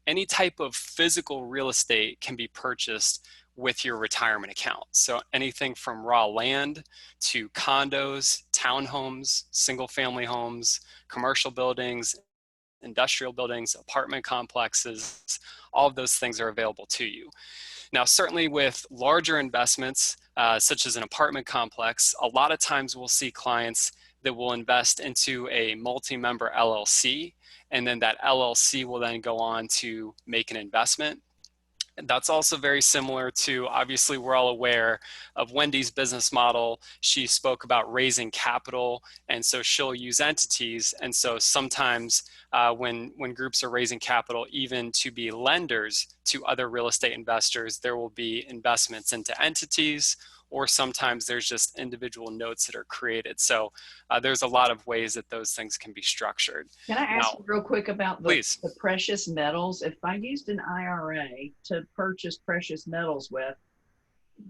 any type of physical real estate can be purchased with your retirement account. So anything from raw land to condos, townhomes, single family homes, commercial buildings, industrial buildings, apartment complexes, all of those things are available to you. Now, certainly with larger investments, such as an apartment complex, a lot of times we'll see clients that will invest into a multi-member LLC, and then that LLC will then go on to make an investment. That's also very similar to, obviously, we're all aware of Wendy's business model. She spoke about raising capital, and so she'll use entities. And so sometimes when groups are raising capital, even to be lenders to other real estate investors, there will be investments into entities, or sometimes there's just individual notes that are created. So there's a lot of ways that those things can be structured. Can I ask you real quick about the precious metals? If I used an IRA to purchase precious metals with,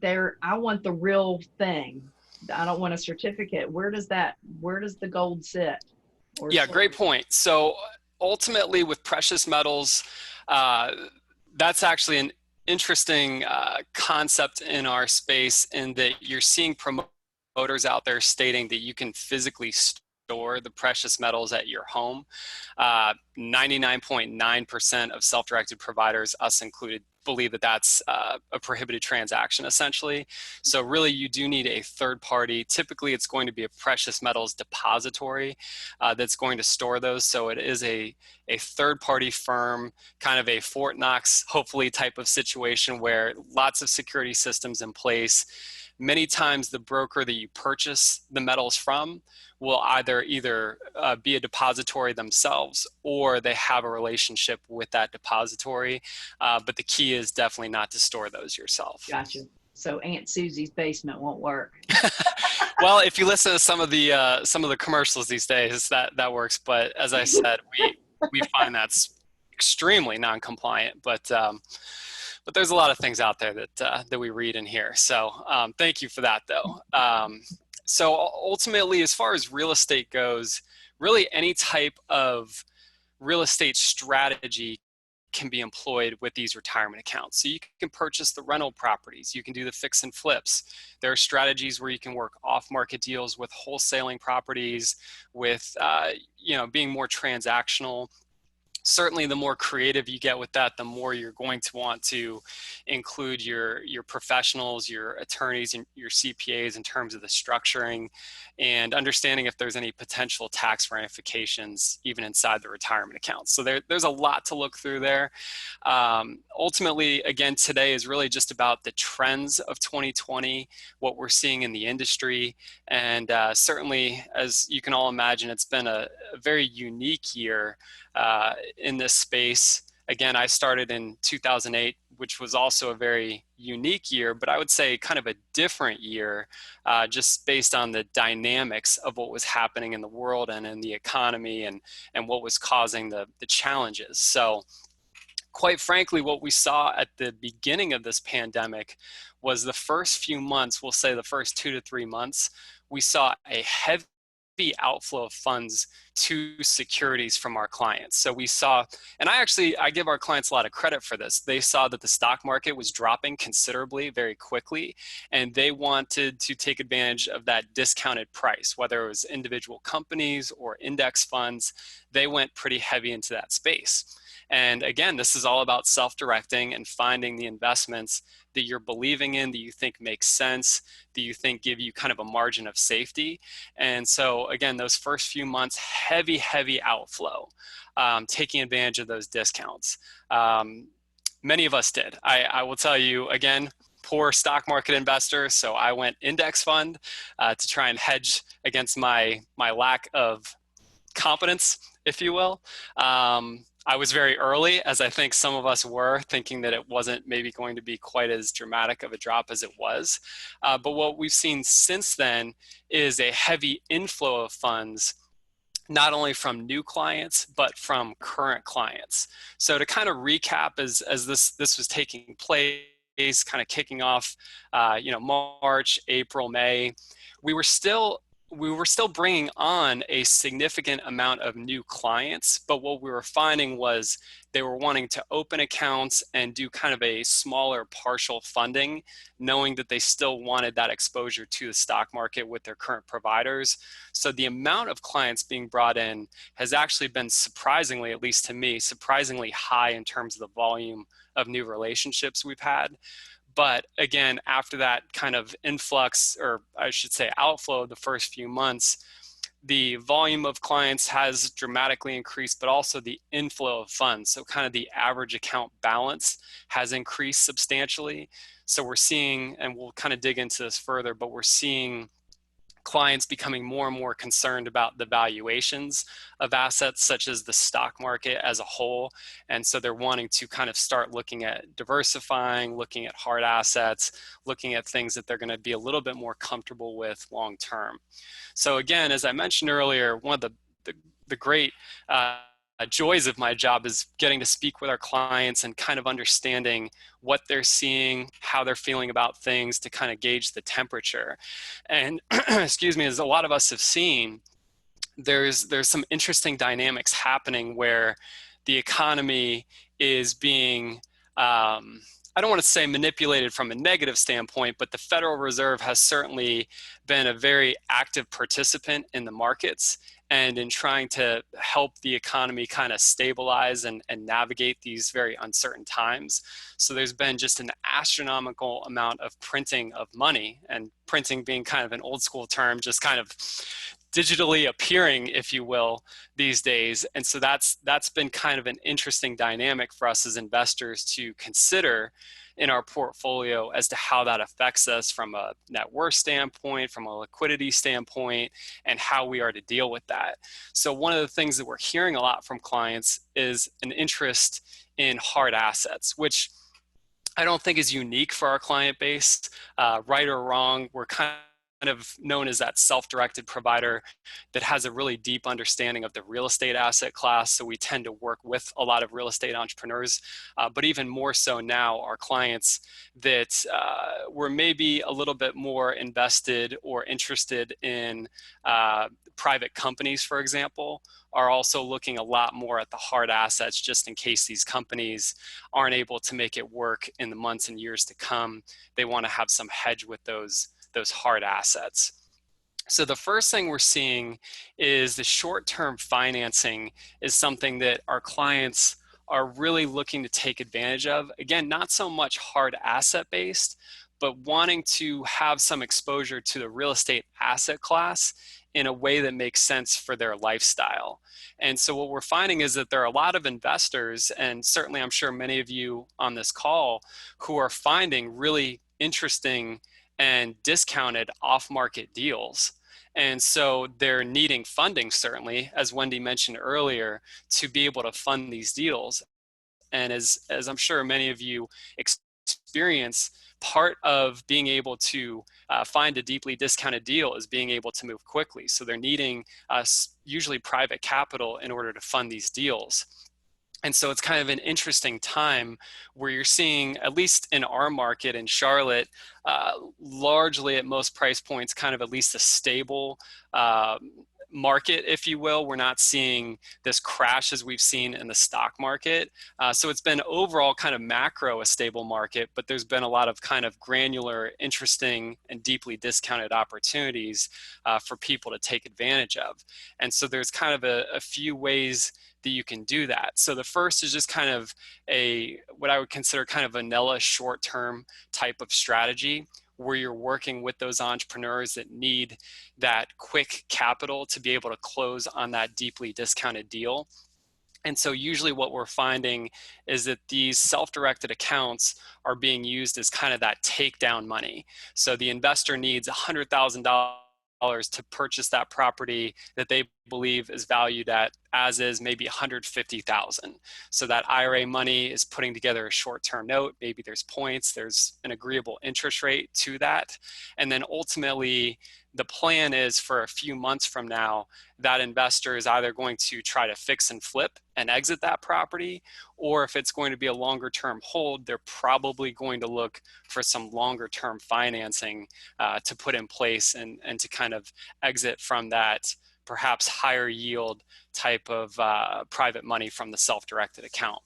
I want the real thing. I don't want a certificate. Where does the gold sit? Yeah, great point. So ultimately with precious metals, that's actually an interesting concept in our space, in that you're seeing promoters out there stating that you can physically store the precious metals at your home. 99.9% of self-directed providers, us included, believe that that's a prohibited transaction, essentially. So really, you do need a third party. Typically, it's going to be a precious metals depository that's going to store those. So it is a third party firm, kind of a Fort Knox, hopefully, type of situation where lots of security systems in place. Many times the broker that you purchase the metals from will either be a depository themselves, or they have a relationship with that depository. But the key is definitely not to store those yourself. Gotcha. So Aunt Susie's basement won't work. Well, if you listen to some of the commercials these days, that works. But as I said, we find that's extremely non-compliant. But there's a lot of things out there that we read and hear. So thank you for that, though. So ultimately, as far as real estate goes, really any type of real estate strategy can be employed with these retirement accounts. So you can purchase the rental properties, you can do the fix and flips. There are strategies where you can work off-market deals with wholesaling properties, with being more transactional. Certainly, the more creative you get with that, the more you're going to want to include your professionals, your attorneys, and your CPAs in terms of the structuring and understanding if there's any potential tax ramifications even inside the retirement account. So there's a lot to look through there. Ultimately, again, today is really just about the trends of 2020, what we're seeing in the industry. And certainly, as you can all imagine, it's been a very unique year in this space. Again, I started in 2008, which was also a very unique year, but I would say kind of a different year, just based on the dynamics of what was happening in the world and in the economy, and what was causing the challenges. So quite frankly, what we saw at the beginning of this pandemic was the first few months, we'll say the first 2 to 3 months, we saw a heavy outflow of funds to securities from our clients. So we saw, and I give our clients a lot of credit for this. They saw that the stock market was dropping considerably very quickly, and they wanted to take advantage of that discounted price, whether it was individual companies or index funds. They went pretty heavy into that space. And again, this is all about self-directing and finding the investments that you're believing in, that you think makes sense, that you think give you kind of a margin of safety. And so again, those first few months, heavy outflow, taking advantage of those discounts. Many of us did. I will tell you again, poor stock market investor. So I went index fund to try and hedge against my lack of competence, if you will. I was very early, as I think some of us were, thinking that it wasn't maybe going to be quite as dramatic of a drop as it was. But what we've seen since then is a heavy inflow of funds, not only from new clients, but from current clients. So to kind of recap, as this was taking place, kind of kicking off, March, April, May, we were still bringing on a significant amount of new clients, but what we were finding was they were wanting to open accounts and do kind of a smaller partial funding, knowing that they still wanted that exposure to the stock market with their current providers. So the amount of clients being brought in has actually been surprisingly, at least to me, surprisingly high in terms of the volume of new relationships we've had. But again, after that kind of influx, or I should say outflow the first few months, the volume of clients has dramatically increased, but also the inflow of funds. So kind of the average account balance has increased substantially. So we're seeing, and we'll kind of dig into this further, but we're seeing clients becoming more and more concerned about the valuations of assets such as the stock market as a whole. And so they're wanting to kind of start looking at diversifying, looking at hard assets, looking at things that they're going to be a little bit more comfortable with long term. So again, as I mentioned earlier, one of the great joys of my job is getting to speak with our clients and kind of understanding what they're seeing, how they're feeling about things, to kind of gauge the temperature. And excuse me, as a lot of us have seen, there's some interesting dynamics happening where the economy is being I don't want to say manipulated from a negative standpoint, but the Federal Reserve has certainly been a very active participant in the markets and in trying to help the economy kind of stabilize and navigate these very uncertain times. So there's been just an astronomical amount of printing of money, and printing being kind of an old school term, just kind of digitally appearing, if you will, these days. And so that's been kind of an interesting dynamic for us as investors to consider in our portfolio as to how that affects us from a net worth standpoint, from a liquidity standpoint, and how we are to deal with that. So one of the things that we're hearing a lot from clients is an interest in hard assets, which I don't think is unique for our client base. Right or wrong, we're kind of known as that self-directed provider that has a really deep understanding of the real estate asset class. So we tend to work with a lot of real estate entrepreneurs, but even more so now, our clients that were maybe a little bit more invested or interested in private companies, for example, are also looking a lot more at the hard assets, just in case these companies aren't able to make it work in the months and years to come. They want to have some hedge with those hard assets. So the first thing we're seeing is the short-term financing is something that our clients are really looking to take advantage of. Again, not so much hard asset based, but wanting to have some exposure to the real estate asset class in a way that makes sense for their lifestyle. And so what we're finding is that there are a lot of investors, and certainly I'm sure many of you on this call, who are finding really interesting and discounted off-market deals. And so they're needing funding, certainly, as Wendy mentioned earlier, to be able to fund these deals. And as I'm sure many of you experience, part of being able to find a deeply discounted deal is being able to move quickly. So they're needing usually private capital in order to fund these deals. And so it's kind of an interesting time where you're seeing, at least in our market in Charlotte, largely at most price points, kind of at least a stable market, if you will. We're not seeing this crash as we've seen in the stock market. So it's been overall kind of macro a stable market, but there's been a lot of kind of granular, interesting, and deeply discounted opportunities for people to take advantage of. And so there's kind of a few ways that you can do that. So the first is just kind of what I would consider kind of vanilla short-term type of strategy, where you're working with those entrepreneurs that need that quick capital to be able to close on that deeply discounted deal. And so usually what we're finding is that these self-directed accounts are being used as kind of that takedown money. So the investor needs $100,000 to purchase that property that they believe is valued at, as is, maybe $150,000. So that IRA money is putting together a short-term note. Maybe there's points, there's an agreeable interest rate to that. And then ultimately, the plan is for a few months from now, that investor is either going to try to fix and flip and exit that property, or if it's going to be a longer term hold, they're probably going to look for some longer term financing to put in place and to kind of exit from that perhaps higher yield type of private money from the self-directed account.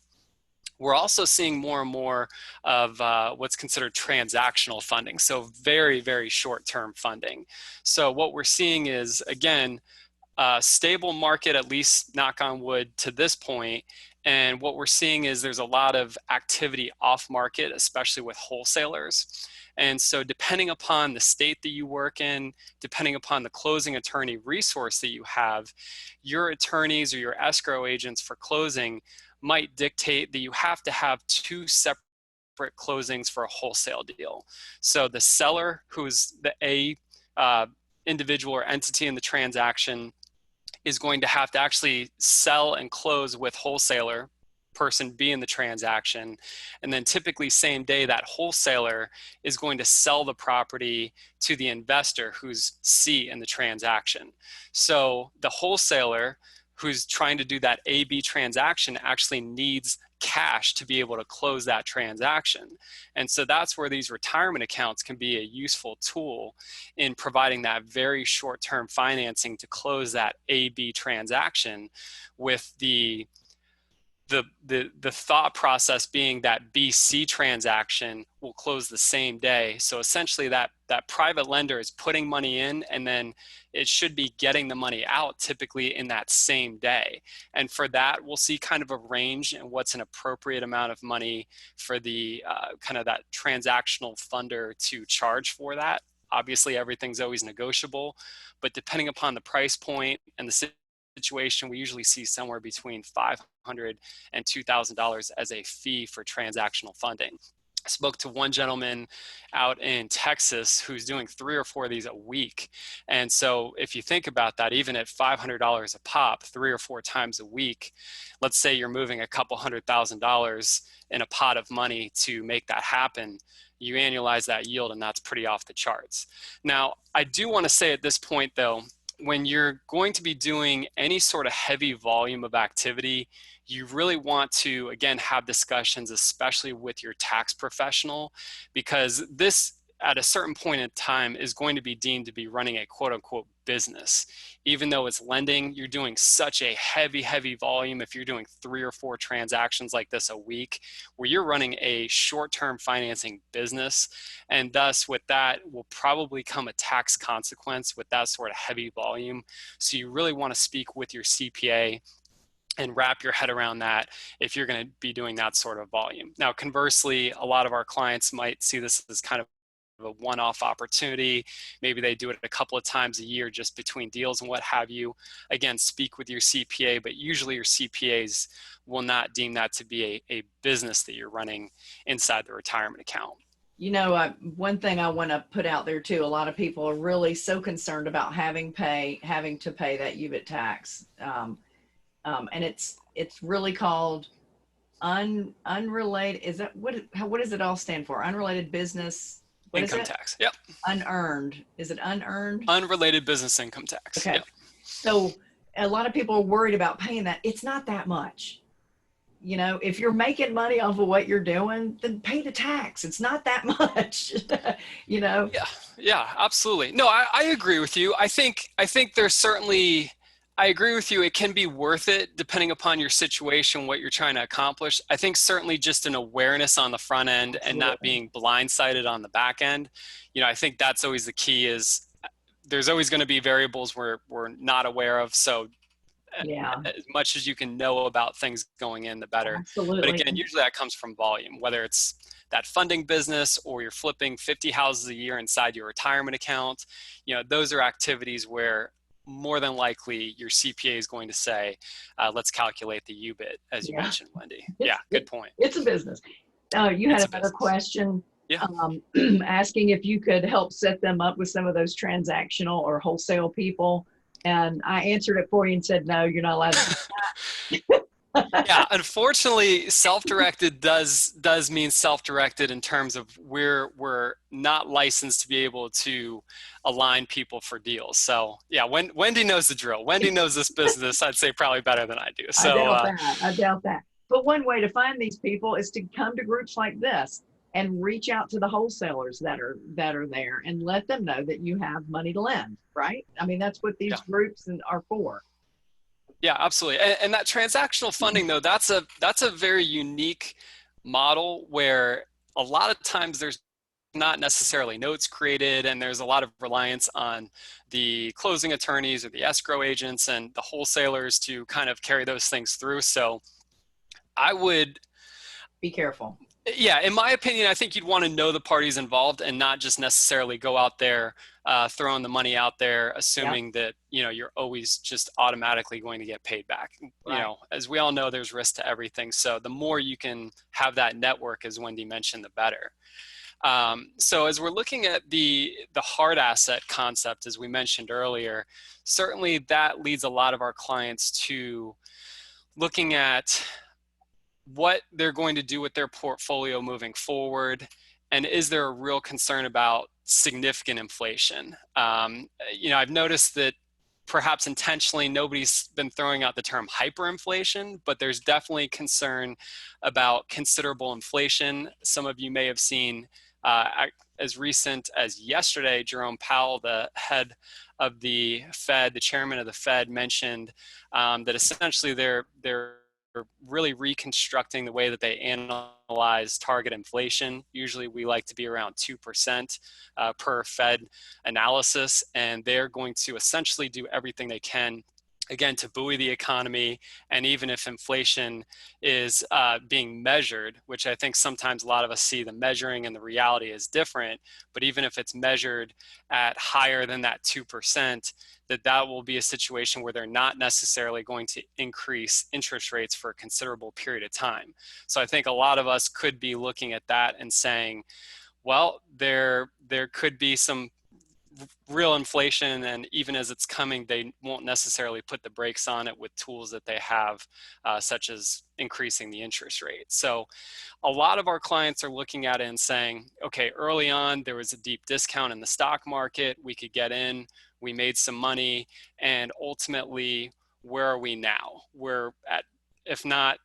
We're also seeing more and more of what's considered transactional funding, so very, very short-term funding. So what we're seeing is, again, a stable market, at least knock on wood to this point. And what we're seeing is there's a lot of activity off market, especially with wholesalers. And so depending upon the state that you work in, depending upon the closing attorney resource that you have, your attorneys or your escrow agents for closing might dictate that you have to have two separate closings for a wholesale deal. So the seller, who's the individual or entity in the transaction, is going to have to actually sell and close with wholesaler, person B in the transaction. And then typically same day, that wholesaler is going to sell the property to the investor, who's C in the transaction. So the wholesaler who's trying to do that A-B transaction actually needs cash to be able to close that transaction. And so that's where these retirement accounts can be a useful tool in providing that very short-term financing to close that A-B transaction, with the thought process being that BC transaction will close the same day. So essentially that private lender is putting money in, and then it should be getting the money out typically in that same day. And for that, we'll see kind of a range and what's an appropriate amount of money for the kind of that transactional funder to charge for that. Obviously, everything's always negotiable, but depending upon the price point and the situation, we usually see somewhere between $500 and $2,000 as a fee for transactional funding. I spoke to one gentleman out in Texas who's doing 3 or 4 of these a week. And so if you think about that, even at $500 a pop, 3 or 4 times a week, let's say you're moving a couple $100,000 in a pot of money to make that happen. You annualize that yield, and that's pretty off the charts. Now, I do want to say at this point, though, when you're going to be doing any sort of heavy volume of activity, you really want to, again, have discussions, especially with your tax professional, because this, at a certain point in time, is going to be deemed to be running a quote unquote business. Even though it's lending, you're doing such a heavy volume. If you're doing 3 or 4 transactions like this a week, where you're running a short-term financing business, and thus with that will probably come a tax consequence with that sort of heavy volume. So you really want to speak with your CPA and wrap your head around that if you're going to be doing that sort of volume. Now, conversely, a lot of our clients might see this as kind of a one-off opportunity. Maybe they do it a couple of times a year just between deals and what have you. Again, speak with your CPA, but usually your CPAs will not deem that to be a business that you're running inside the retirement account. You know, one thing I want to put out there too, a lot of people are really so concerned about having to pay that UBIT tax. And it's really called unrelated. Is that what does it all stand for? Unrelated business income tax. Yep. Unearned. Is it unearned? Unrelated business income tax. Okay. Yep. So a lot of people are worried about paying that. It's not that much. you know, if you're making money off of what you're doing, then pay the tax. It's not that much, you know? Yeah, absolutely. No, I agree with you. I think there's certainly, I agree with you. It can be worth it depending upon your situation, what you're trying to accomplish. I think certainly just an awareness on the front end and not being blindsided on the back end. You know, I think that's always the key. Is there's always going to be variables we're not aware of. So as much as you can know about things going in, the better. Absolutely. But again, usually that comes from volume, whether it's that funding business or you're flipping 50 houses a year inside your retirement account. You know, those are activities where more than likely your CPA is going to say, let's calculate the U-bit, as you mentioned, Wendy. Good point. It's a business. You had another question asking if you could help set them up with some of those transactional or wholesale people. And I answered it for you and said, no, you're not allowed to do that. Yeah, unfortunately, self-directed does mean self-directed in terms of we're not licensed to be able to align people for deals. So yeah, Wendy knows the drill. Wendy knows this business, I'd say probably better than I do. So I doubt that. But one way to find these people is to come to groups like this and reach out to the wholesalers that are there and let them know that you have money to lend, right? I mean, that's what these groups are for. Yeah, absolutely. And that transactional funding, though, that's a very unique model where a lot of times there's not necessarily notes created, and there's a lot of reliance on the closing attorneys or the escrow agents and the wholesalers to kind of carry those things through. So I would be careful. Yeah, in my opinion, I think you'd want to know the parties involved and not just necessarily go out there throwing the money out there, assuming that, you know, you're always just automatically going to get paid back. Right. You know, as we all know, there's risk to everything. So the more you can have that network, as Wendy mentioned, the better. So as we're looking at the hard asset concept, as we mentioned earlier, certainly that leads a lot of our clients to looking at what they're going to do with their portfolio moving forward, and is there a real concern about significant inflation? You know, I've noticed that perhaps intentionally nobody's been throwing out the term hyperinflation, but there's definitely concern about considerable inflation. Some of you may have seen as recent as yesterday, Jerome Powell, the head of the Fed, the chairman of the Fed, mentioned that essentially they're really reconstructing the way that they analyze target inflation. Usually we like to be around 2% per Fed analysis, and they're going to essentially do everything they can, again, to buoy the economy. And even if inflation is being measured, which I think sometimes a lot of us see the measuring and the reality is different, but even if it's measured at higher than that 2%, that will be a situation where they're not necessarily going to increase interest rates for a considerable period of time. So I think a lot of us could be looking at that and saying, well, there could be some real inflation, and even as it's coming, they won't necessarily put the brakes on it with tools that they have, such as increasing the interest rate. So a lot of our clients are looking at it and saying, okay, early on, there was a deep discount in the stock market. We could get in, we made some money, and ultimately, where are we now? We're at, if not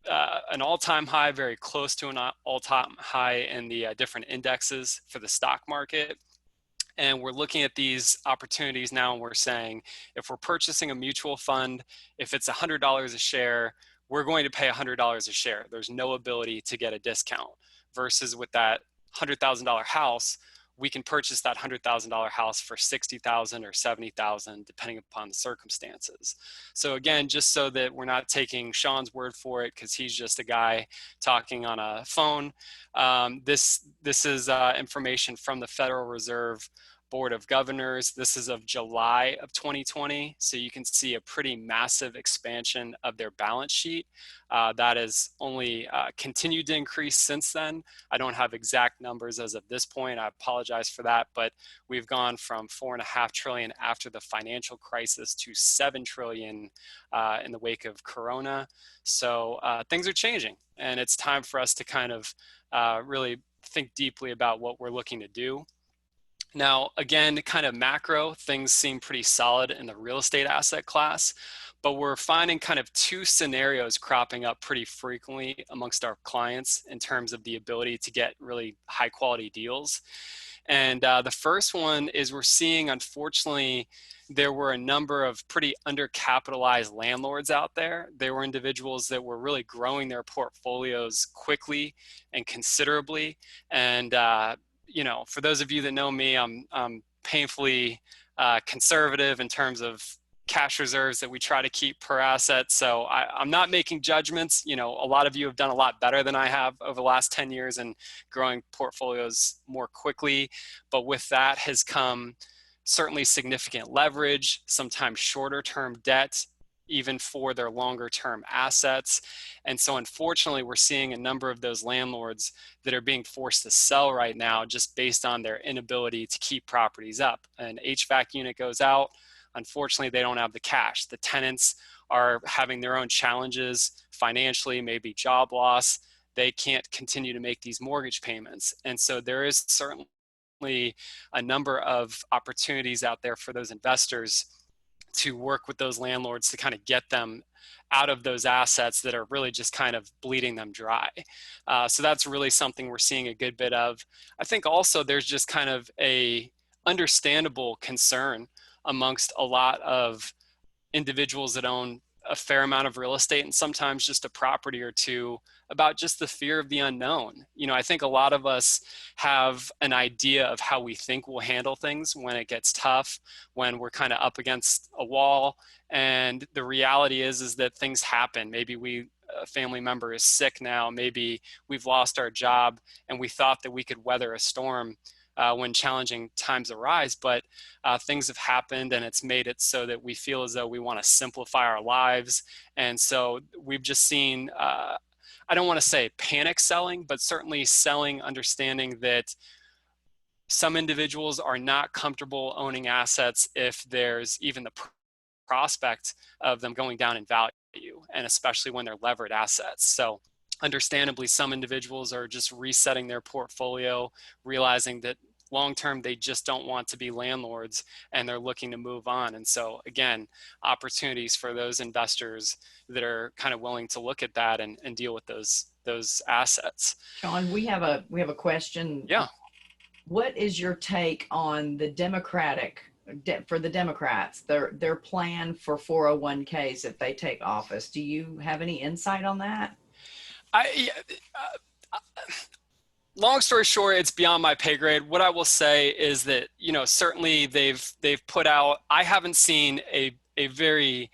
an all-time high, very close to an all-time high in the different indexes for the stock market. And we're looking at these opportunities now, and we're saying, if we're purchasing a mutual fund, if it's $100 a share, we're going to pay $100 a share. There's no ability to get a discount. Versus with that $100,000 house, we can purchase that $100,000 house for $60,000 or $70,000, depending upon the circumstances. So again, just so that we're not taking Sean's word for it, because he's just a guy talking on a phone. This is information from the Federal Reserve Board of Governors. This is of July of 2020. So you can see a pretty massive expansion of their balance sheet. That has only continued to increase since then. I don't have exact numbers as of this point. I apologize for that, but we've gone from $4.5 trillion after the financial crisis to $7 trillion in the wake of Corona. So things are changing, and it's time for us to kind of really think deeply about what we're looking to do. Now, again, kind of macro, things seem pretty solid in the real estate asset class, but we're finding kind of two scenarios cropping up pretty frequently amongst our clients in terms of the ability to get really high quality deals. And the first one is we're seeing, unfortunately, there were a number of pretty undercapitalized landlords out there. There were individuals that were really growing their portfolios quickly and considerably. And, you know, for those of you that know me, I'm painfully conservative in terms of cash reserves that we try to keep per asset. So I'm not making judgments. You know, a lot of you have done a lot better than I have over the last 10 years and growing portfolios more quickly. But with that has come certainly significant leverage, sometimes shorter term debt, even for their longer term assets. And so unfortunately, we're seeing a number of those landlords that are being forced to sell right now just based on their inability to keep properties up. An HVAC unit goes out. Unfortunately, they don't have the cash. The tenants are having their own challenges financially, maybe job loss. They can't continue to make these mortgage payments. And so there is certainly a number of opportunities out there for those investors to work with those landlords to kind of get them out of those assets that are really just kind of bleeding them dry. So that's really something we're seeing a good bit of. I think also there's just kind of a understandable concern amongst a lot of individuals that own a fair amount of real estate and sometimes just a property or two about just the fear of the unknown. You know, I think a lot of us have an idea of how we think we'll handle things when it gets tough, when we're kind of up against a wall. And the reality is that things happen. Maybe a family member is sick now, maybe we've lost our job and we thought that we could weather a storm when challenging times arise, but things have happened and it's made it so that we feel as though we want to simplify our lives. And so we've just seen, I don't want to say panic selling, but certainly selling, understanding that some individuals are not comfortable owning assets if there's even the prospect of them going down in value, and especially when they're levered assets. So understandably, some individuals are just resetting their portfolio, realizing that long-term, they just don't want to be landlords and they're looking to move on. And so again, opportunities for those investors that are kind of willing to look at that and deal with those assets. Sean, we have a question. Yeah. What is your take on the for the Democrats, their plan for 401ks if they take office? Do you have any insight on that? Long story short, it's beyond my pay grade. What I will say is that, you know, certainly they've put out, I haven't seen a very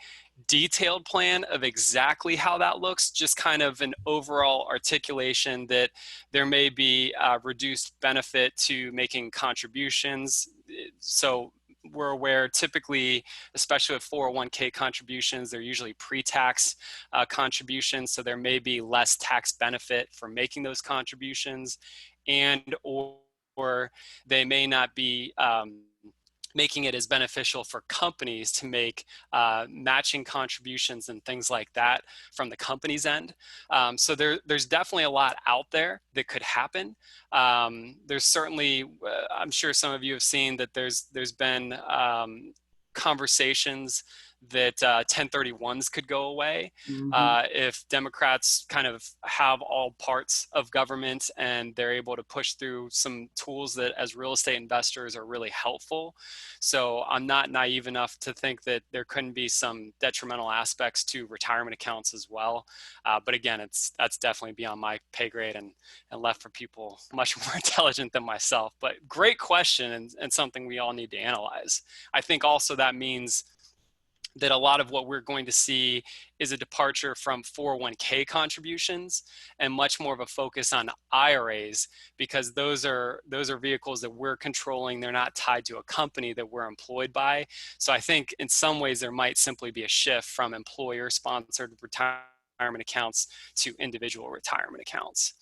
detailed plan of exactly how that looks, just kind of an overall articulation that there may be reduced benefit to making contributions. So we're aware typically, especially with 401k contributions, they're usually pre-tax contributions. So there may be less tax benefit for making those contributions, and or they may not be making it as beneficial for companies to make matching contributions and things like that from the company's end. So there's definitely a lot out there that could happen. There's certainly, I'm sure some of you have seen that there's been conversations that 1031s could go away if Democrats kind of have all parts of government and they're able to push through some tools that as real estate investors are really helpful. So I'm not naive enough to think that there couldn't be some detrimental aspects to retirement accounts as well. But again, that's definitely beyond my pay grade and left for people much more intelligent than myself. But great question and something we all need to analyze. I think also that means that a lot of what we're going to see is a departure from 401k contributions and much more of a focus on IRAs, because those are vehicles that we're controlling. They're not tied to a company that we're employed by. So I think in some ways there might simply be a shift from employer-sponsored retirement accounts to individual retirement accounts.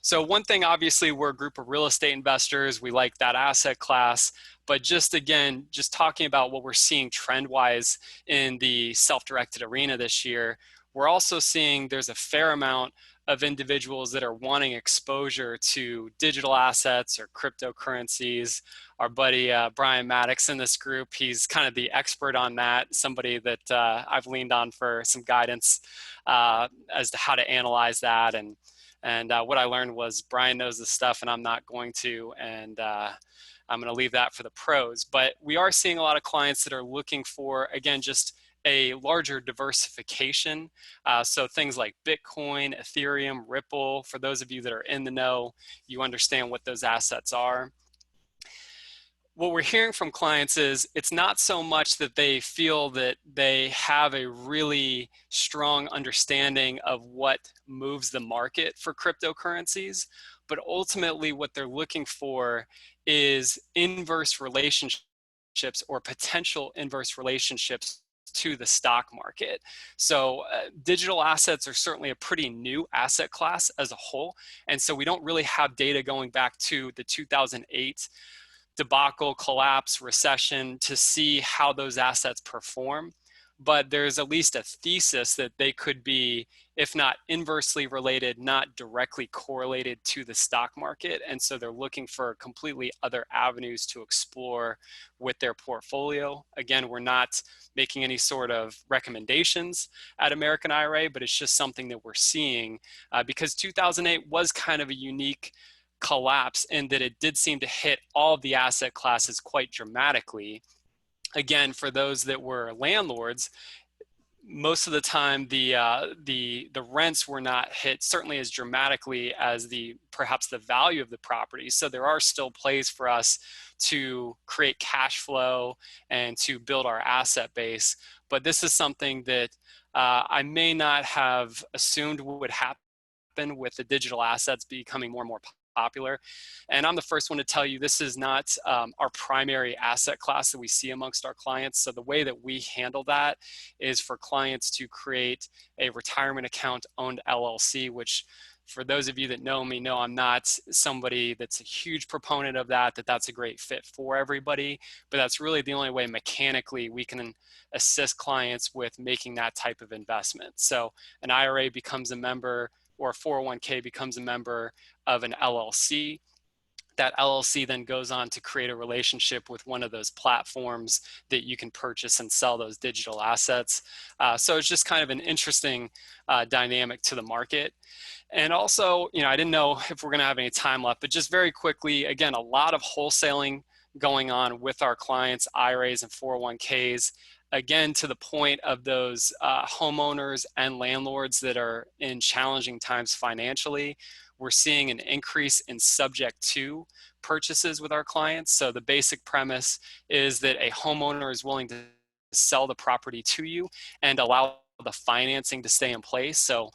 So one thing, obviously, we're a group of real estate investors. We like that asset class. But just again, just talking about what we're seeing trend-wise in the self-directed arena this year, we're also seeing there's a fair amount of individuals that are wanting exposure to digital assets or cryptocurrencies. Our buddy Brian Maddox in this group, he's kind of the expert on that, somebody that I've leaned on for some guidance as to how to analyze that. And what I learned was Brian knows this stuff and I'm not going to, and I'm going to leave that for the pros. But we are seeing a lot of clients that are looking for, again, just a larger diversification. So things like Bitcoin, Ethereum, Ripple, for those of you that are in the know, you understand what those assets are. What we're hearing from clients is it's not so much that they feel that they have a really strong understanding of what moves the market for cryptocurrencies, but ultimately what they're looking for is inverse relationships or potential inverse relationships to the stock market. So digital assets are certainly a pretty new asset class as a whole. And so we don't really have data going back to the 2008 debacle, collapse, recession to see how those assets perform. But there's at least a thesis that they could be, if not inversely related, not directly correlated to the stock market. And so they're looking for completely other avenues to explore with their portfolio. Again, we're not making any sort of recommendations at American IRA, but it's just something that we're seeing because 2008 was kind of a unique collapse in that it did seem to hit all of the asset classes quite dramatically. Again, for those that were landlords, most of the time the rents were not hit certainly as dramatically as perhaps the value of the property. So there are still plays for us to create cash flow and to build our asset base. But this is something that I may not have assumed would happen with the digital assets becoming more and more popular. And I'm the first one to tell you this is not our primary asset class that we see amongst our clients. So the way that we handle that is for clients to create a retirement account owned LLC, which for those of you that know me know I'm not somebody that's a huge proponent of that's a great fit for everybody, but that's really the only way mechanically we can assist clients with making that type of investment. So an IRA becomes a member or a 401k becomes a member of an LLC. That LLC then goes on to create a relationship with one of those platforms that you can purchase and sell those digital assets. So it's just kind of an interesting dynamic to the market. And also, I didn't know if we're going to have any time left, but just very quickly, again, a lot of wholesaling going on with our clients, IRAs and 401ks. Again, to the point of those homeowners and landlords that are in challenging times financially, we're seeing an increase in subject to purchases with our clients. So the basic premise is that a homeowner is willing to sell the property to you and allow the financing to stay in place. So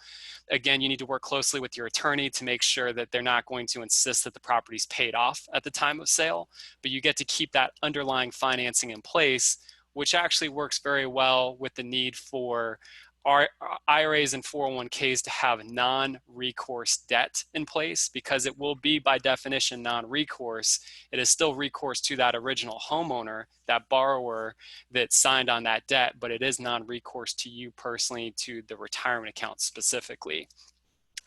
again, you need to work closely with your attorney to make sure that they're not going to insist that the property's paid off at the time of sale, but you get to keep that underlying financing in place, which actually works very well with the need for our IRAs and 401ks to have non-recourse debt in place, because it will be by definition non-recourse. It is still recourse to that original homeowner, that borrower that signed on that debt, but it is non-recourse to you personally, to the retirement account specifically.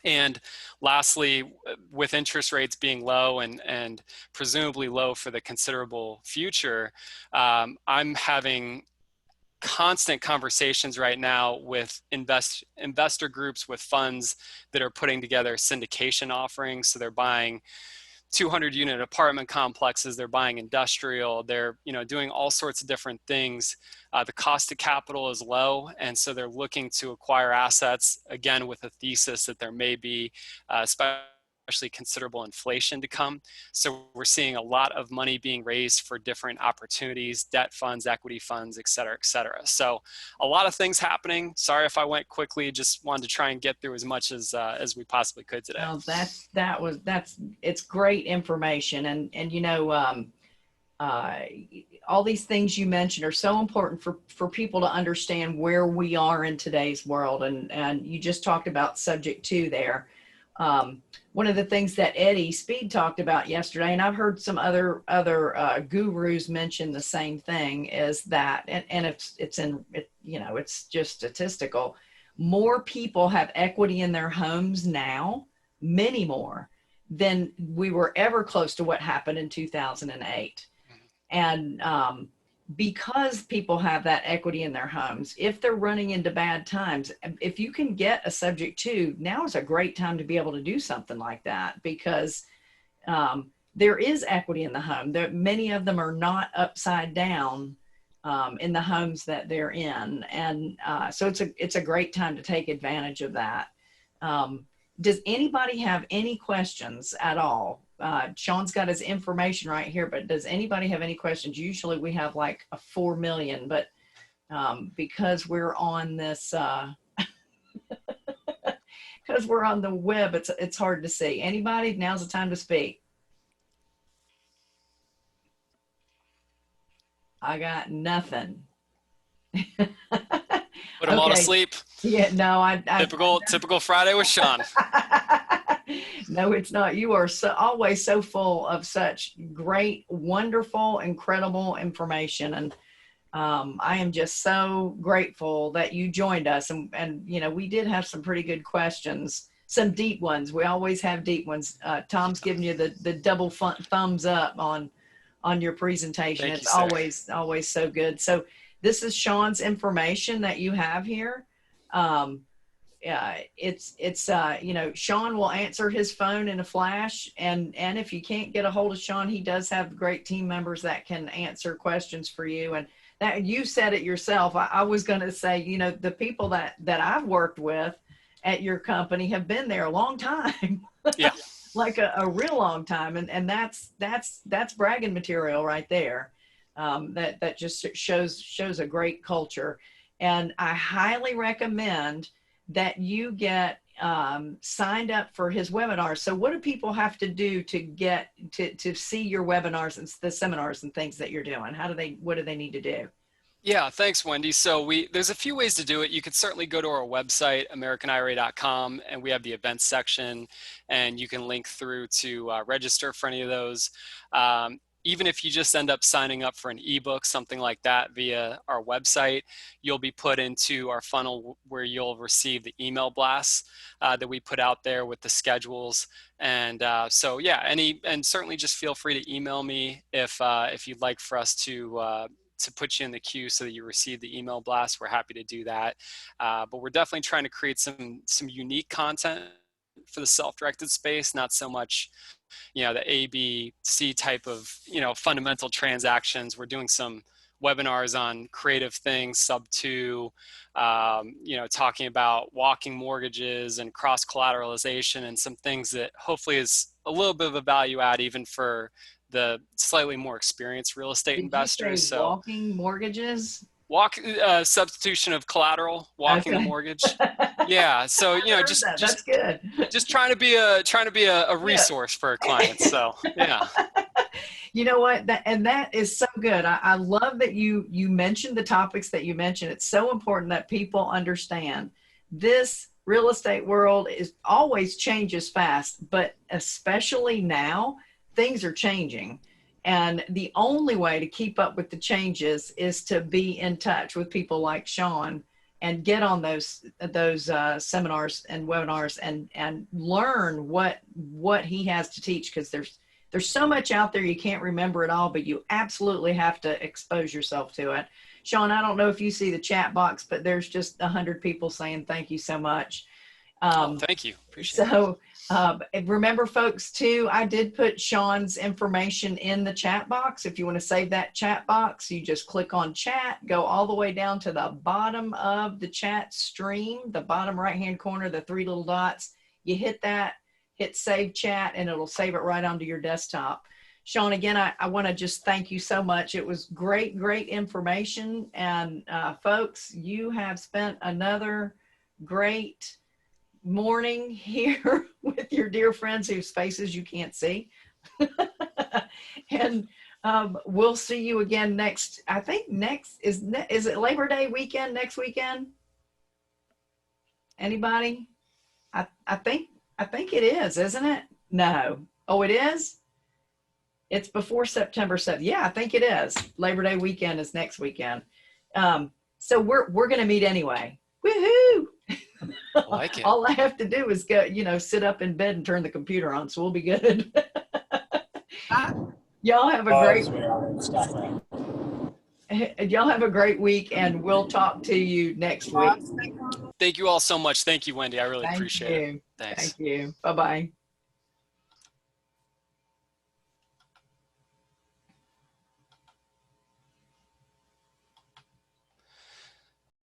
And lastly, with interest rates being low and presumably low for the considerable future, I'm having constant conversations right now with investor groups, with funds that are putting together syndication offerings. So they're buying 200 unit apartment complexes, they're buying industrial, they're doing all sorts of different things. The cost of capital is low, and so they're looking to acquire assets, again, with a thesis that there may be especially considerable inflation to come. So we're seeing a lot of money being raised for different opportunities, debt funds, equity funds, et cetera, et cetera. So a lot of things happening. Sorry if I went quickly, just wanted to try and get through as much as we possibly could today. Well, it's great information. And all these things you mentioned are so important for people to understand where we are in today's world. And you just talked about subject to there. One of the things that Eddie Speed talked about yesterday, and I've heard some other gurus mention the same thing, is that, and it's just statistical. more people have equity in their homes now, many more, than we were ever close to what happened in 2008. And because people have that equity in their homes, if they're running into bad times, if you can get a subject to, now is a great time to be able to do something like that, because there is equity in the home. Many of them are not upside down in the homes that they're in. And so it's a great time to take advantage of that. Does anybody have any questions at all? Sean's got his information right here, but does anybody have any questions? Usually we have like a 4 million, but because we're on this, because we're on the web, it's hard to see. Anybody? Now's the time to speak. I got nothing. Put them all to sleep. Yeah, no, typical Friday with Sean. No, it's not. You are always so full of such great, wonderful, incredible information. And I am just so grateful that you joined us. And, you know, we did have some pretty good questions, some deep ones. We always have deep ones. Tom's giving you the double thumbs up on your presentation. It's always so good. So this is Sean's information that you have here. You know, Sean will answer his phone in a flash, and if you can't get a hold of Sean, he does have great team members that can answer questions for you. And that, you said it yourself. I was going to say, you know, the people that I've worked with at your company have been there a long time. Yeah. Like a real long time. And that's bragging material right there. That just shows a great culture. And I highly recommend that you get signed up for his webinars. So what do people have to do to get to see your webinars and the seminars and things that you're doing? What do they need to do? Yeah, thanks, Wendy. So there's a few ways to do it. You could certainly go to our website, AmericanIRA.com, and we have the events section, and you can link through to register for any of those. Even if you just end up signing up for an ebook, something like that via our website, you'll be put into our funnel where you'll receive the email blasts that we put out there with the schedules. And so yeah, and certainly just feel free to email me if you'd like for us to put you in the queue so that you receive the email blast. We're happy to do that. But we're definitely trying to create some unique content for the self-directed space, not so much, you know, the A, B, C type of, you know, fundamental transactions. We're doing some webinars on creative things, sub 2, you know, talking about walking mortgages and cross collateralization and some things that hopefully is a little bit of a value add even for the slightly more experienced real estate investors. So walking mortgages? Substitution of collateral, walking the mortgage. Yeah. So, you know, that's good. Just trying to be a resource for our clients. So, yeah. You know what? That is so good. I love that you mentioned the topics that you mentioned. It's so important that people understand this real estate world always changes fast, but especially now, things are changing. And the only way to keep up with the changes is to be in touch with people like Sean and get on those seminars and webinars and learn what he has to teach, because there's so much out there, you can't remember it all, but you absolutely have to expose yourself to it. Sean, I don't know if you see the chat box, but there's just 100 people saying thank you so much. Thank you. Appreciate it. So remember, folks, too, I did put Sean's information in the chat box. If you want to save that chat box, you just click on chat, go all the way down to the bottom of the chat stream, the bottom right-hand corner, the 3 little dots. You hit that, hit save chat, and it'll save it right onto your desktop. Sean, again, I want to just thank you so much. It was great information. And folks, you have spent another great morning here with your dear friends whose faces you can't see. And we'll see you again next, I think is it Labor Day weekend next weekend? Anybody? I think it is, isn't it? No. Oh, it is? It's before September 7th. Yeah, I think it is. Labor Day weekend is next weekend. So we're going to meet anyway. Woohoo! I like it. All I have to do is go, sit up in bed and turn the computer on, so we'll be good. Y'all have a great week, and we'll talk to you next week. Thank you all so much. Thank you, Wendy. I really appreciate it. Thank you. Bye-bye.